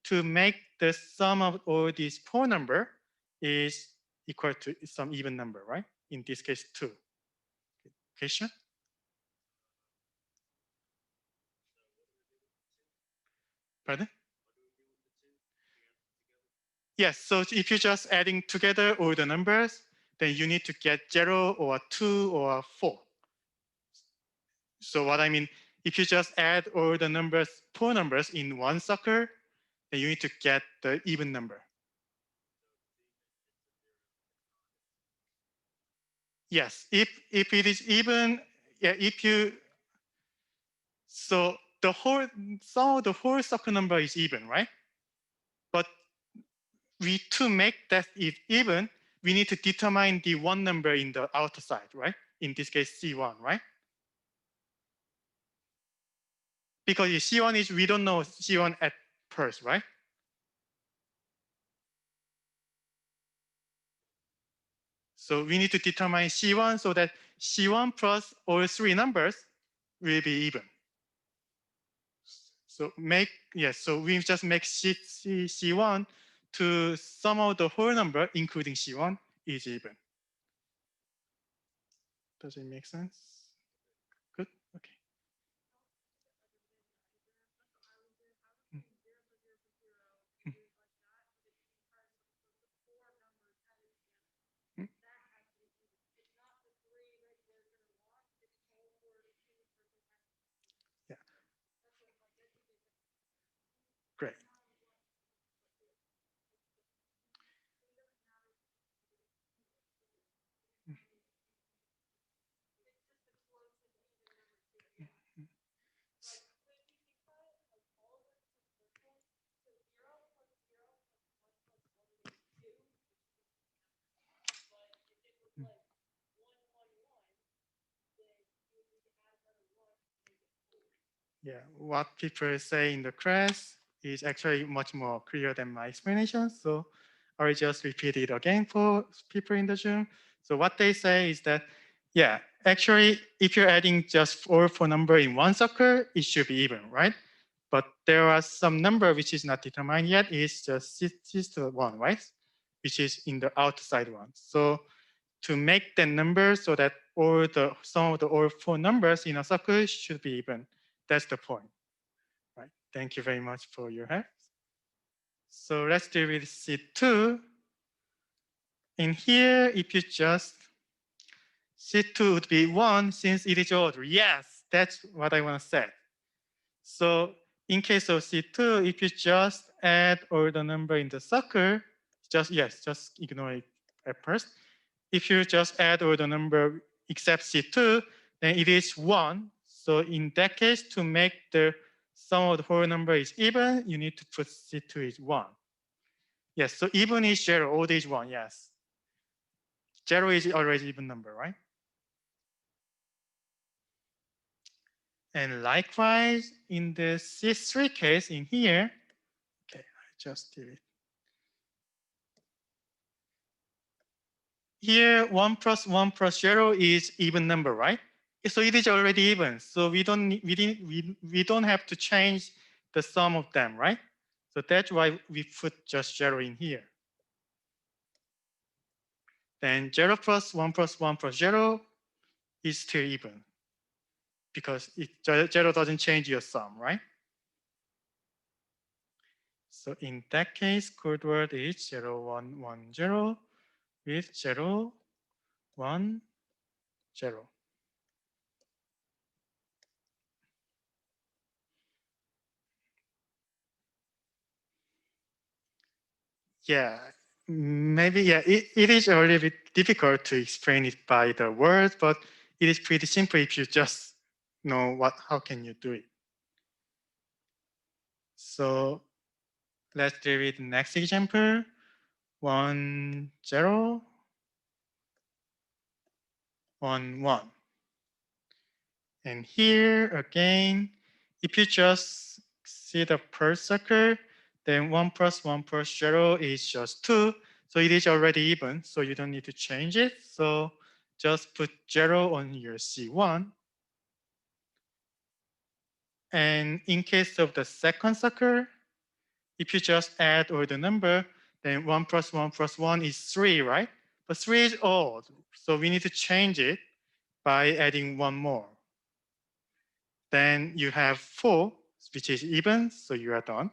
to make the sum of all these 4 number is equal to some even number, right? In this case, 2. Question? Pardon? Yes, so if you're just adding together all the numbers, then you need to get 0 or 2 or 4. So what I mean, if you just add all the numbers, 4 numbers in one circle, then you need to get the even number. Yes, if it is even, yeah, if you, so the whole circle number is even, right? But to make that even, we need to determine the one number in the outer side, right? In this case, C1, right? Because C1 is, we don't know C1 at first, right? So we need to determine C1 so that C1 plus all 3 numbers will be even. So so we just make C1 to sum of the whole number, including C1, is even. Does it make sense? Good, okay. Mm. Mm. Mm. Yeah, great. Yeah, what people say in the class is actually much more clear than my explanation. So I will just repeat it again for people in the Zoom. So what they say is that, yeah, actually, if you're adding just all four numbers in one circle, it should be even, right? But there are some number which is not determined yet. It's just one, right? Which is in the outside one. So to make the number so that all the sum of the all four numbers in a circle should be even. That's the point, right? Thank you very much for your help. So let's deal with C2. In here, if you just, C2 would be 1 since it is order. Yes, that's what I want to say. So in case of C2, if you just add all the number in the circle, just ignore it at first. If you just add all the number except C2, then it is 1. So in that case, to make the sum of the whole number is even, you need to put C2 is 1. Yes, so even is 0, odd is 1, yes. 0 is already even number, right? And likewise, in the C3 case in here, okay, I just did it. Here, 1 plus 1 plus 0 is even number, right? So it is already even. So we don't have to change the sum of them, right? So that's why we put just 0 in here. Then 0 plus 1 plus 1 plus 0 is still even because 0 doesn't change your sum, right? So in that case, code word is 0, 1, 1, 0 with 0, 1, 0. Yeah, maybe, yeah, it is a little bit difficult to explain it by the words, but it is pretty simple if you just know how can you do it. So let's deal with the next example. 1, 0, 1, 1. And here again, if you just see the first circle, then 1 plus 1 plus 0 is just 2. So it is already even, so you don't need to change it. So just put 0 on your C1. And in case of the second circle, if you just add all the number, then 1 plus 1 plus 1 is 3, right? But 3 is odd, so we need to change it by adding one more. Then you have 4, which is even, so you are done.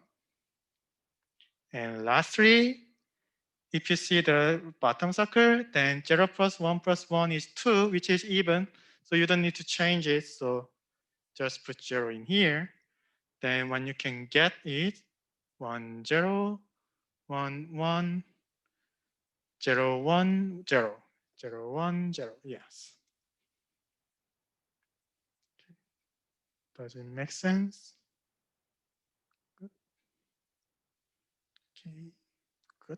And lastly, if you see the bottom circle, then 0 plus 1 plus 1 is 2, which is even, so you don't need to change it, so just put 0 in here. Then when you can get it, 1, 0, 1, 1, 0, 1, 0, 0, 1, 0, yes. Does it make sense? Good. Okay, good.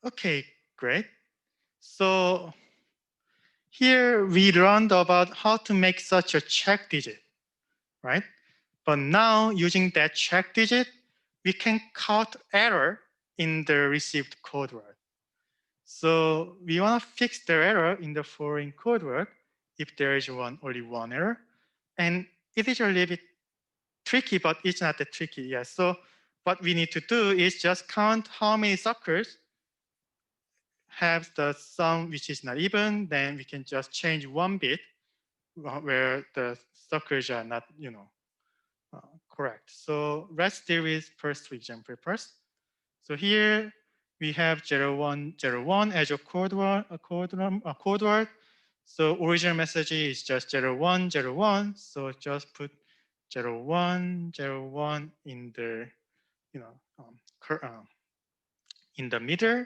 Okay, great. So here we learned about how to make such a check digit, right? But now using that check digit, we can count error in the received code word. So we want to fix the error in the foreign code word if there is only one error. And it is a little bit tricky, but it's not that tricky yet. So what we need to do is just count how many circles have the sum which is not even, then we can just change one bit where the circles are not, correct. So let's deal with first example first. So here we have 0101 as a code word. So original message is just 0101. So just put 0101 in the, in the middle.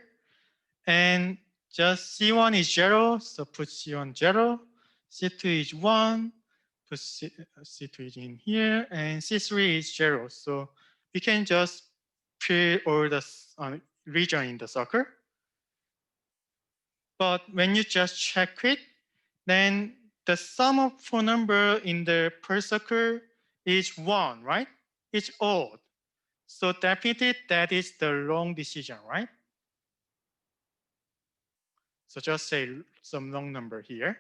And just C1 is 0, so put C1 0. C2 is 1, put C2 is in here, and C3 is 0. So we can just fill all the region in the circle. But when you just check it, then the sum of four number in the per circle is 1, right? It's odd. So definitely that is the wrong decision, right? So just say some long number here.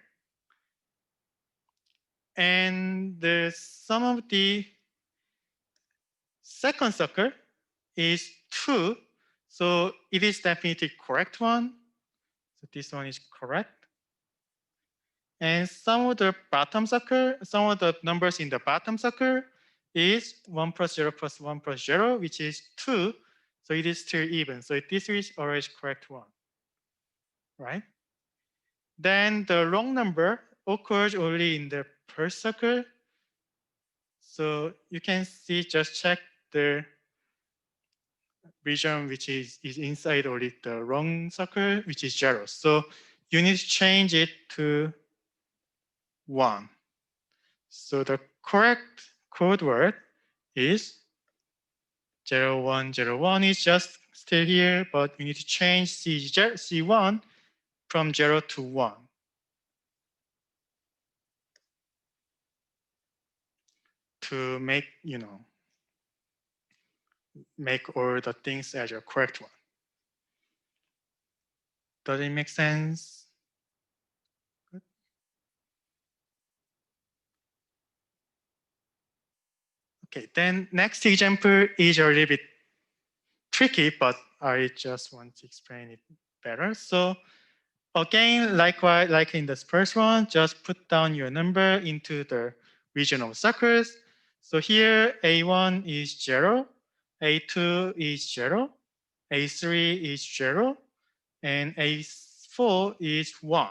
And the sum of the second circle is 2. So it is definitely correct one. So this one is correct. And some of the bottom circle, some of the numbers in the bottom circle is 1 plus 0 plus 1 plus 0, which is 2. So it is still even. So this is always correct one, right? Then the wrong number occurs only in the first circle. So you can see, just check the region which is inside only the wrong circle, which is 0. So you need to change it to 1. So the correct code word is 0101 is just still here, but we need to change C1 from 0 to 1. To make, make all the things as a correct one. Does it make sense? Good. Okay, then next example is a little bit tricky, but I just want to explain it better. So again, likewise, like in the first one, just put down your number into the region of circles. So here, A1 is 0, A2 is 0, A3 is 0, and A4 is 1.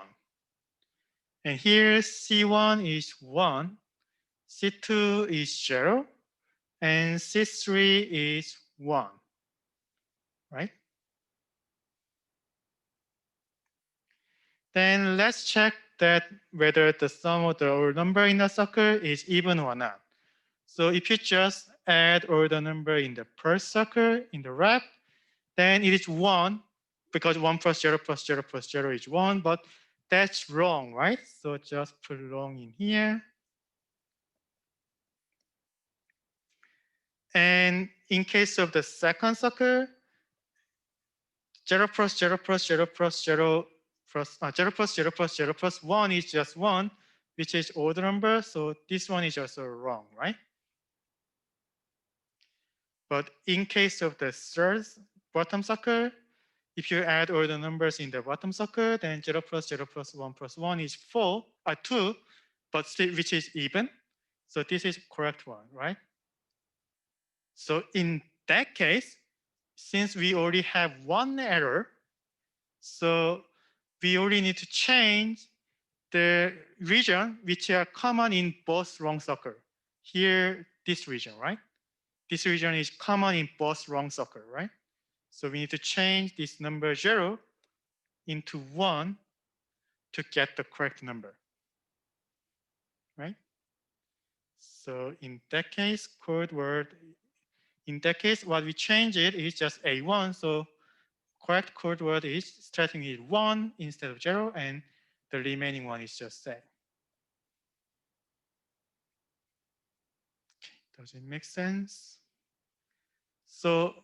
And here, C1 is 1, C2 is 0, and C3 is 1, right? Then let's check that whether the sum of the whole number in the circle is even or not. So if you just add all the number in the first circle in the left, then it is 1, because 1 plus 0 plus 0 plus 0 is 1, but that's wrong, right? So just put wrong in here. And in case of the second circle, 0 plus 0 plus 0 plus 0 plus 0 plus 0 plus 0 plus 1 is just 1, which is odd number. So this one is also wrong, right? But in case of the third bottom circle, if you add all the numbers in the bottom circle, then 0 plus 0 plus 1 plus 1 is 2, but still, which is even. So this is correct one, right? So in that case, since we already have one error, so we only need to change the region which are common in both wrong circle. Here, this region, right? This region is common in both wrong circle, right? So we need to change this number 0 into 1 to get the correct number, right? So in that case, code word, in that case, what we change it is just A1. So correct code word is starting with 1 instead of 0, and the remaining one is just same. Okay, does it make sense? So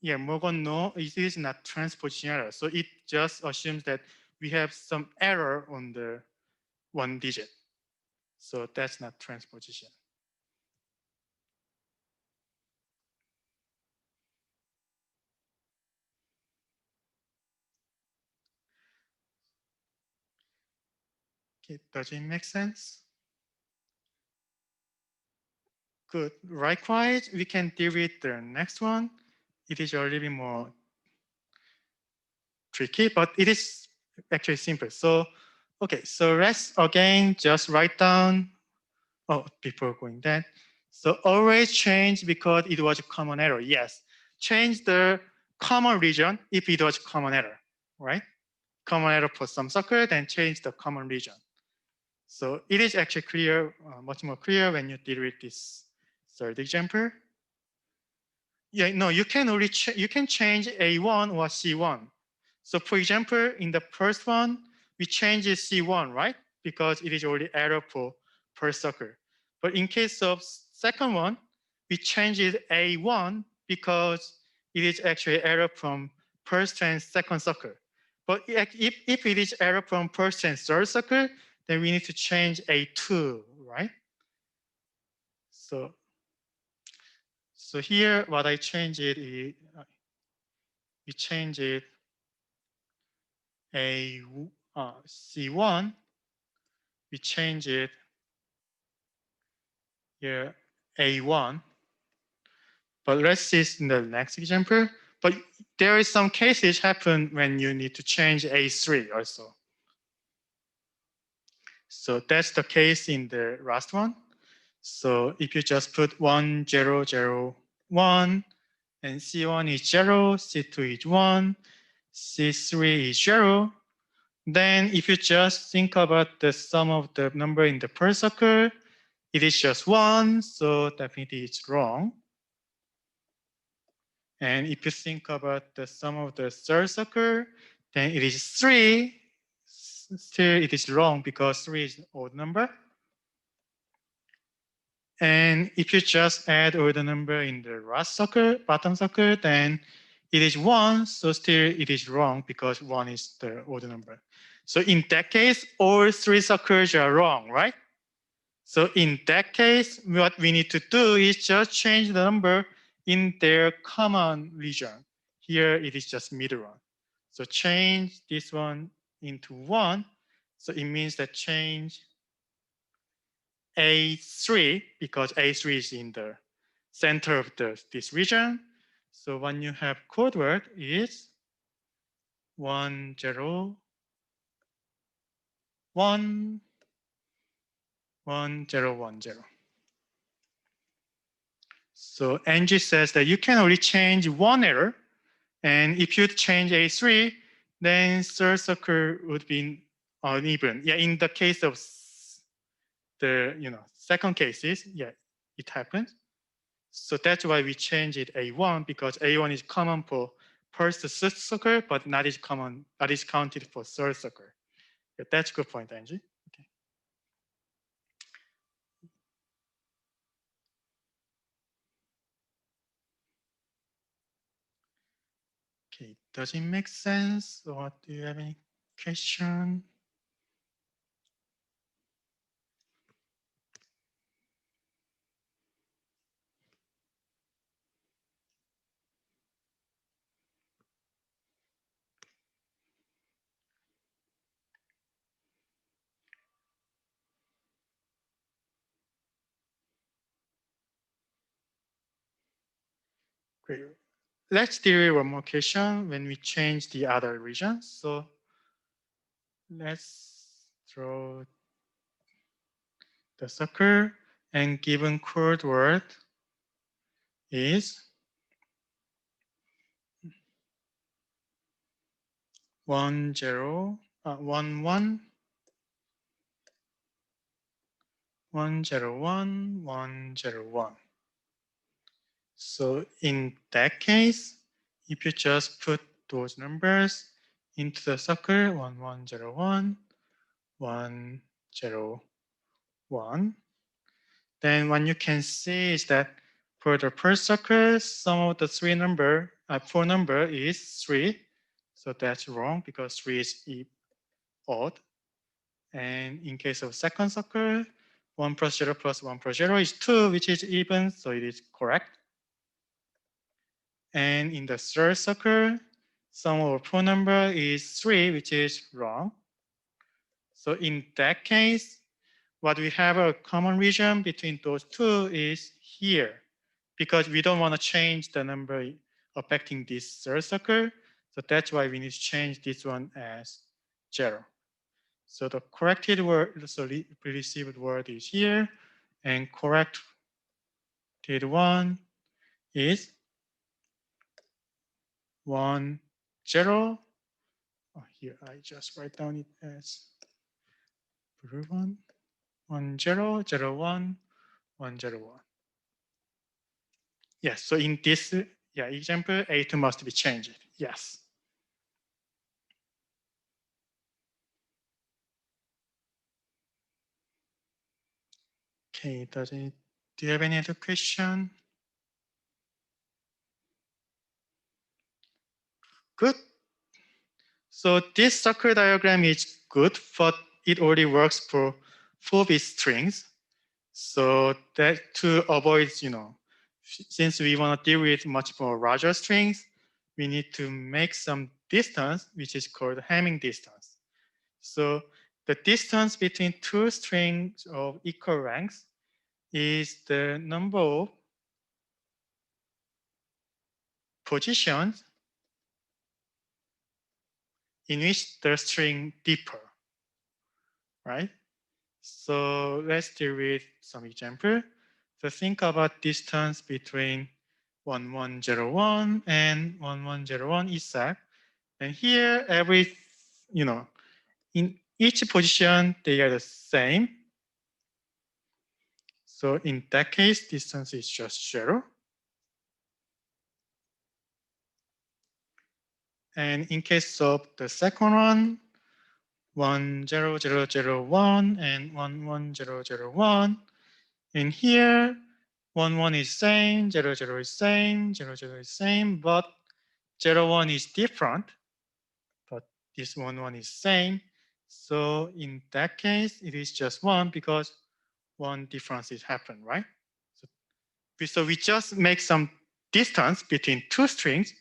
yeah, Morgan, no, it is not transposition error. So it just assumes that we have some error on the one digit. So that's not transposition. Okay, does it make sense? Good. Likewise, we can deal with the next one. It is a little bit more tricky, but it is actually simple. So, okay, so let's again just write down, before going that. So always change because it was a common error. Yes, change the common region if it was common error, right? Common error for some circle, then change the common region. So it is actually clear, much more clear when you deal with this third example. Yeah, no, you can only you can change A1 or C1. So for example, in the first one, we change C1, right? because it is already error for per circle. But in case of second one, we change it A1 because it is actually error from first and second circle. But if it is error from first and third circle, then we need to change A2, right? So here, what I change it is, we change it C1, we change it here A1. But let's see in the next example. But there is some cases happen when you need to change A3 also. So that's the case in the last one. So if you just put 1, 0, 0, 1, and C1 is 0, C2 is 1, C3 is 0, then if you just think about the sum of the number in the first circle, it is just 1, so definitely it's wrong. And if you think about the sum of the third circle, then it is 3. Still, it is wrong because 3 is an odd number. And if you just add all the number in the last circle, bottom circle, then it is 1. So still, it is wrong because 1 is the odd number. So in that case, all 3 circles are wrong, right? So in that case, what we need to do is just change the number in their common region. Here it is just middle one. So change this one into 1. So it means that change A3, because A3 is in the center of this region. So when you have code word is 1, 0, 1, 1, 0, 1, 0. So Angie says that you can only change one error. And if you change A3, then third circle would be uneven. Yeah, in the case of the second cases, yeah, it happens. So that's why we change it A1, because A1 is common for first circle, but not is common, that is counted for third circle. Yeah, that's a good point, Angie. Okay. Okay, does it make sense? Or do you have any question? Great. Let's do one more question when we change the other regions. So let's draw the circle, and given code word is 1, 0, 1, 1, 1, 0, 1, 1, 0, 1. So in that case, if you just put those numbers into the circle, 1, 1, 0, 1, 1, 0, 1, then what you can see is that for the first circle, sum of the four number is 3. So that's wrong because 3 is odd. And in case of second circle, 1 plus 0 plus 1 plus 0 is 2, which is even, so it is correct. And in the third circle, sum of four number is 3, which is wrong. So in that case, what we have a common region between those two is here, because we don't want to change the number affecting this third circle. So that's why we need to change this one as 0. So the corrected word, so received word is here, and corrected one is 1, 0. Oh, here I just write down it as blue one. 1, 0, 0, 1, 1, 0, 1. Yes, so in this example, A2 must be changed. Yes. Okay, do you have any other question? Good. So this circle diagram is good, but it only works for 4-bit strings. So that to avoid, since we want to deal with much more larger strings, we need to make some distance, which is called Hamming distance. So the distance between two strings of equal lengths is the number of positions in which the string differ, right? So let's deal with some example. So think about distance between 1101 and 1101 ESAC. And here, in each position, they are the same. So in that case, distance is just 0. And in case of the second one, 10001 and 11001. And here, 11 is same, 00 is same, 00 is same, but 01 is different. But this 11 is same. So in that case, it is just 1 because one difference is happened, right? So we just make some distance between two strings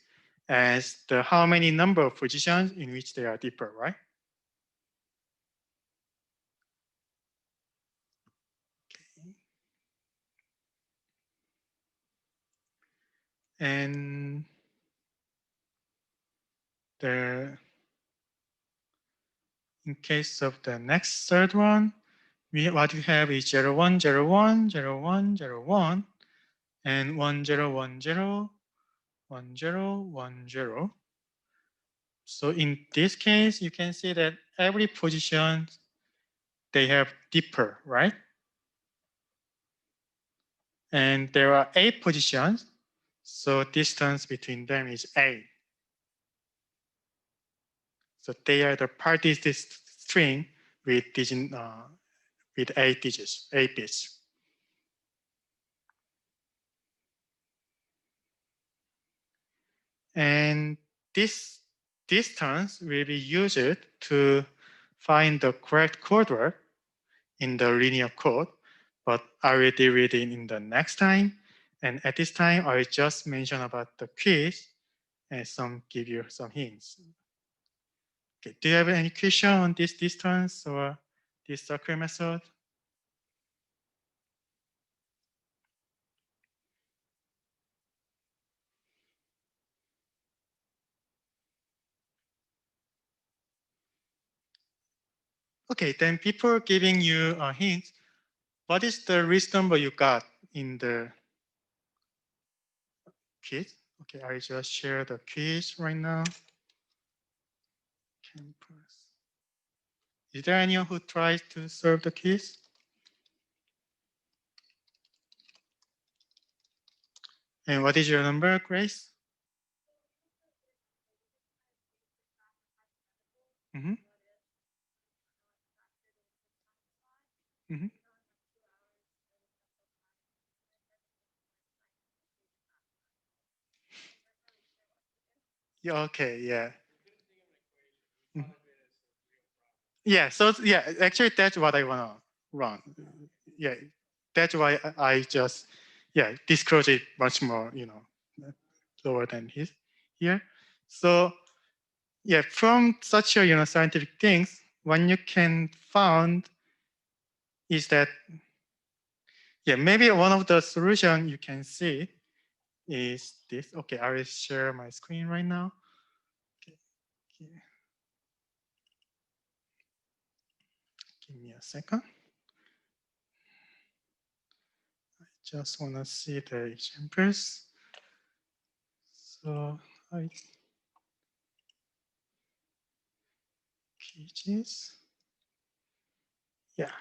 as the how many number of positions in which they are different, right? Okay. And in case of the next third one, what we have is 0101, 0101, and 1010, 1010. So in this case, you can see that every position, they have differ, right? And there are 8 positions, so distance between them is 8. So they are the parties this string with 8 digits, 8 bits. And this distance will be used to find the correct code word in the linear code, but I will deal with it in the next time. And at this time, I will just mention about the quiz and give you some hints. Okay, do you have any question on this distance or this circle method? Okay, then before giving you a hint, what is the least number you got in the quiz? Okay, I just share the quiz right now. Campus. Is there anyone who tries to solve the quiz? And what is your number, Grace? Mm-hmm. Mm-hmm. Yeah, okay, yeah. Mhm. Yeah, so yeah, actually that's what I wanna run. Yeah, that's why I just, disclose it much more, lower than here. So yeah, from such a, scientific things, what you can found is that, maybe one of the solution you can see is this. Okay, I will share my screen right now. Okay. Give me a second. I just want to see the examples. So pages. Yeah.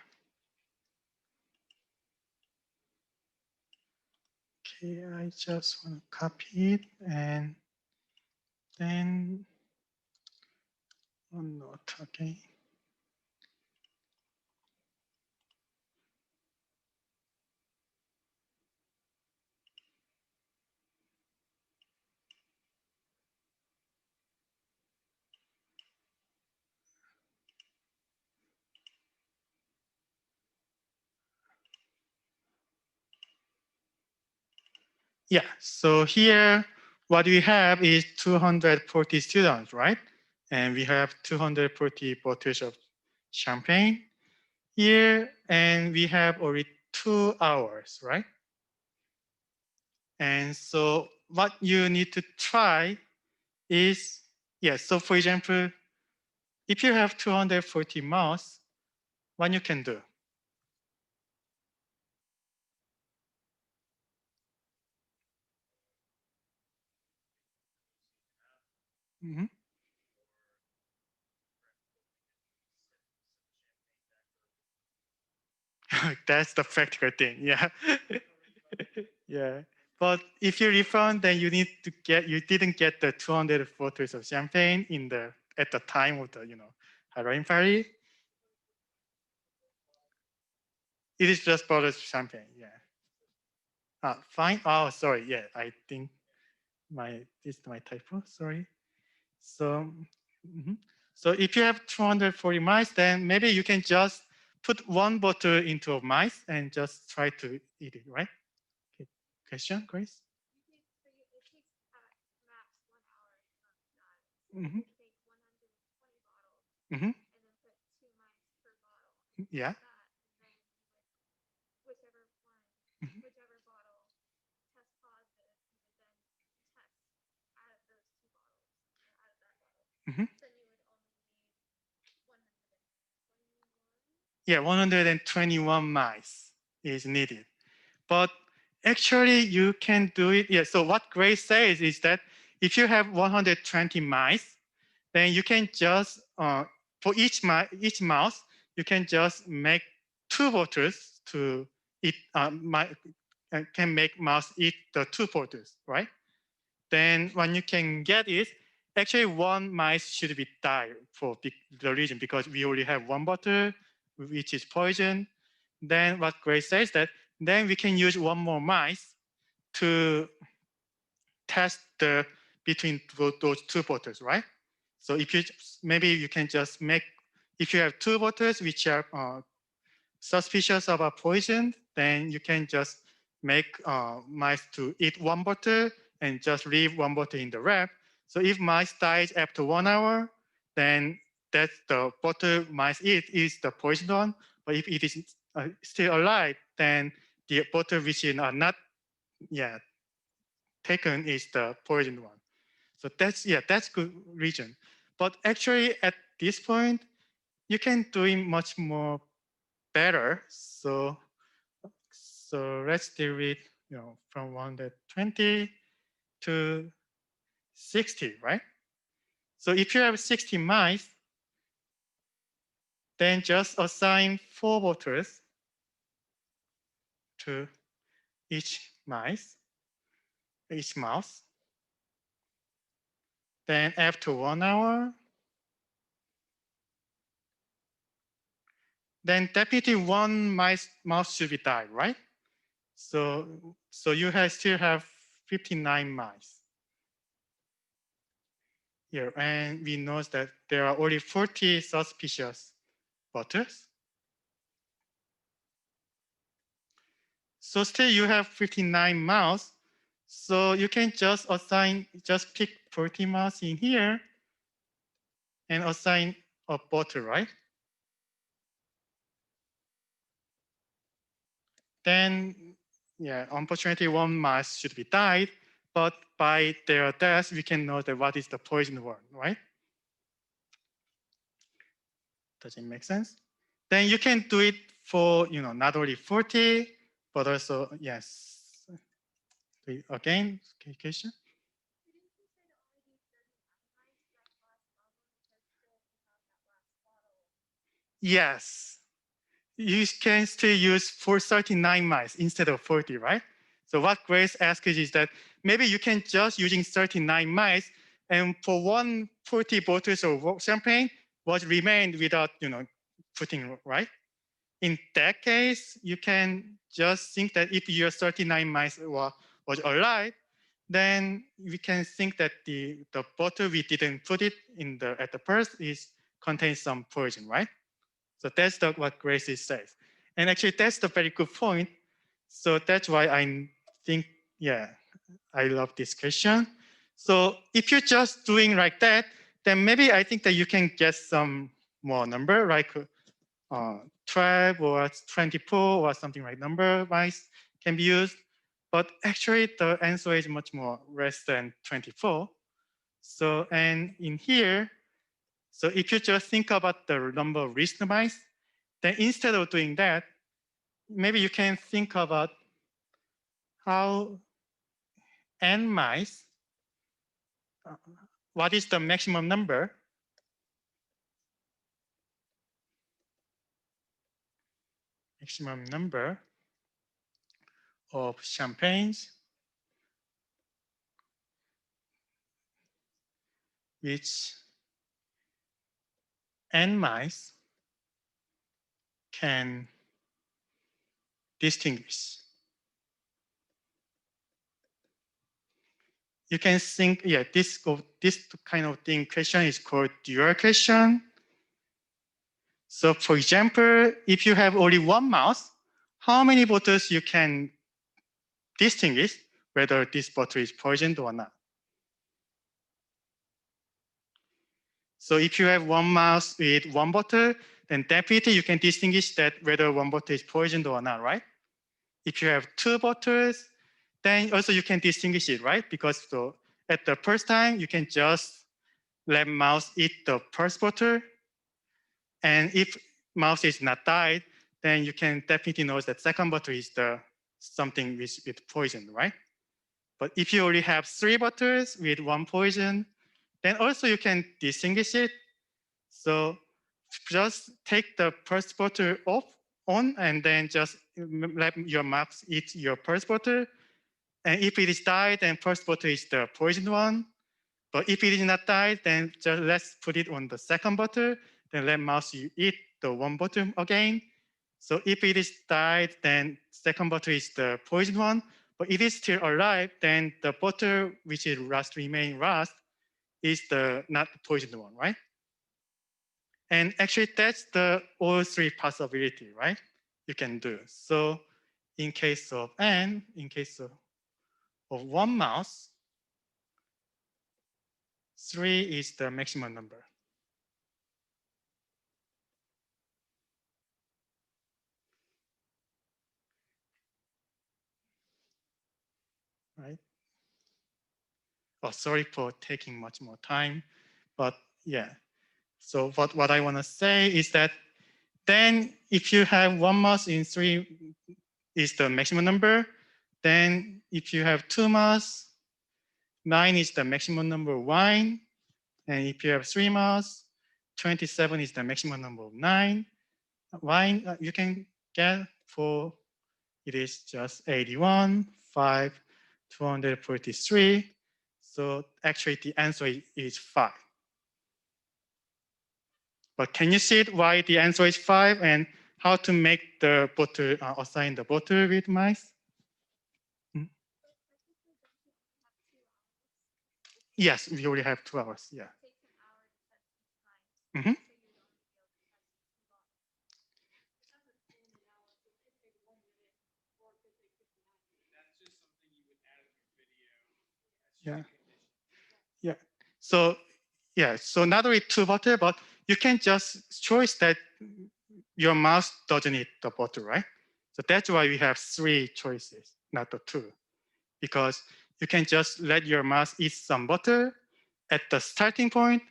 Okay, I just want to copy it and then one note, okay. Yeah, so here what we have is 240 students, right? And we have 240 bottles of champagne here, and we have already 2 hours, right? And so what you need to try is, yes, so for example, if you have 240 mouse, what you can do? Mhm. That's the practical thing, yeah. Yeah, but if you refund, then you need to get, you didn't get the 200 bottles of champagne in the, at the time of the, Halloween party. It is just bottles of champagne, yeah. Fine, oh, sorry, yeah, I think this is my typo, sorry. So, mhm. So if you have 240 mice, then maybe you can just put one bottle into a mice and just try to eat it, right? Okay. Question, Grace? It takes max 1 hour from that. Mm-hmm. You take 120 bottles Mm-hmm. and then put 2 mice per bottle. Yeah. That, and then whichever bottle tests positive, you would then test out of those 2 bottles, out of that bottle. Mm-hmm. Then you would only need 121. Yeah, 121 mice is needed. But actually you can do it. Yeah, so what Grace says is that if you have 120 mice, then you can just, for each mouse, you can just make 2 bottles to eat, can make mouse eat the 2 bottles, right? Then what you can get is, actually one mice should be died for the reason because we only have 1 bottle, which is poison. Then what Grace says that, then we can use 1 more mice to test the between those 2 bottles, right? So if you, maybe you can just make, if you have 2 bottles which are suspicious about poison, then you can just make mice to eat 1 bottle and just leave 1 bottle in the wrap. So if mice dies after 1 hour, then that's the bottle mice eat is the poisoned one. But if it is still alive, then the bottle which is not taken is the poisoned one. So that's good reason. But actually at this point, you can do it much more better. So let's do it, from 120 to 60, right? So if you have 60 mice, then just assign 4 bottles to each mouse. Then after 1 hour, then definitely 1 mouse should be died, right? So you still have 59 mice here, and we know that there are only 40 suspicious bottles. So still you have 59 mouse. So you can just pick 40 mouse in here and assign a bottle, right? Then, yeah, unfortunately 1 mouse should be died, but by their death, we can know that what is the poison one, right? Does it make sense? Then you can do it for, not only 40, but also, yes. Again, question? Yes. You can still use 39 mice instead of 40, right? So what Grace asked is that maybe you can just using 39 mice and for 140 bottles of champagne was remained without, putting, right? In that case, you can just think that if your 39 mice was alive, then we can think that the bottle we didn't put it in at the first contains some poison, right? So that's what Grace says. And actually, that's the very good point. So that's why I think, yeah, I love this question. So if you're just doing like that, then maybe I think that you can get some more number, like 12 or 24 or something like number wise can be used. But actually the answer is much more less than 24. So, and in here, so if you just think about the number of listener mice, then instead of doing that, maybe you can think about how n mice, what is the maximum number of champagnes which n mice can distinguish. You can think, yeah, this kind of thing question is called dual question. So for example, if you have only one mouse, how many bottles you can distinguish whether this bottle is poisoned or not? So if you have one mouse with one bottle, then definitely you can distinguish that whether one bottle is poisoned or not, right? If you have two bottles, then also you can distinguish it, right? Because so at the first time, you can just let mouse eat the first bottle. And if mouse is not died, then you can definitely know that second bottle is the something with poison, right? But if you only have three bottles with one poison, then also you can distinguish it. So just take the first bottle off on and then just let your mouse eat your first bottle. And if it is died, then first bottle is the poisoned one. But if it is not died, then just let's put it on the second bottle. Then let mouse eat the one bottle again. So if it is died, then second bottle is the poisoned one. But if it is still alive, then the bottle which is remaining last is the not the poisoned one, right? And actually that's the all three possibility, right? You can do. So in case of n, in case of one mouse, 3 is the maximum number. Right? Oh, sorry for taking much more time, but yeah. So what I want to say is that then if you have one mouse in 3 is the maximum number, then if you have two mouse, 9 is the maximum number of wine. And if you have 3 mouse, 27 is the maximum number of wine you can get for it is just 81, 5, 243. So actually the answer is 5. But can you see why the answer is 5 and how to make the bottle, assign the bottle with mice? Yes, we already have 2 hours, yeah. Mhm. Yeah. Yeah. So yeah, so not only 2 bottle, but you can just choose that your mouse doesn't eat the bottle, right? So that's why we have 3 choices, not the 2. Because you can just let your mouse eat some butter at the starting point,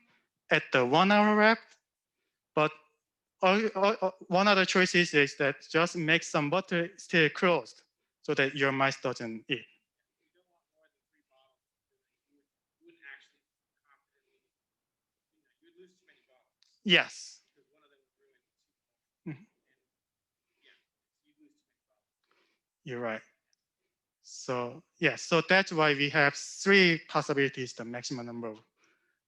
at the 1 hour wrap. But one other choice is that just make some butter still closed so that your mouse doesn't eat. Yes. Mhm. You're right. So yeah, so that's why we have 3 possibilities, the maximum number of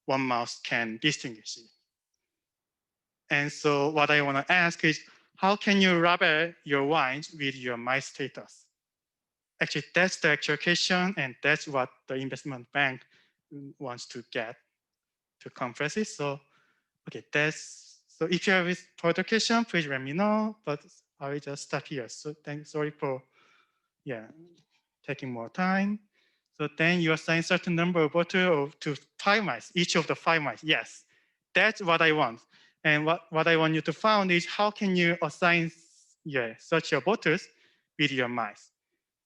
one mouse can distinguish it. And so what I want to ask is, how can you label your wines with your mice status? Actually, that's the actual question, and that's what the investment bank wants to get to compress it. So, okay, so if you have further question, please let me know, but I will just stop here. So sorry for, taking more time. So then you assign certain number of bottle to 5 mice, each of the 5 mice. Yes, that's what I want. And what I want you to find is how can you assign such a bottles with your mice.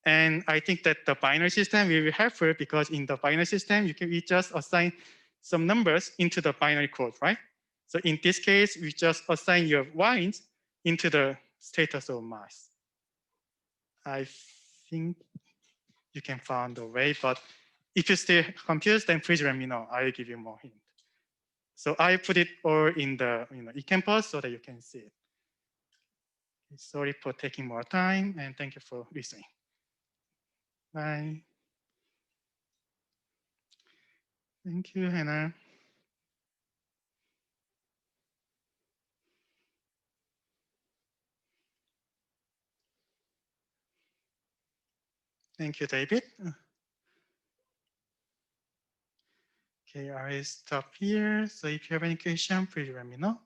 And I think that the binary system will be helpful because in the binary system, we just assign some numbers into the binary code, right? So in this case, we just assign your wines into the status of mice. I think you can find a way, but if you're still confused, then please let me know. I'll give you more hint. So I put it all in the eCampus so that you can see it. Sorry for taking more time, and thank you for listening. Bye. Thank you, Hannah. Thank you, David. Okay, I will stop here. So if you have any question, please let me know.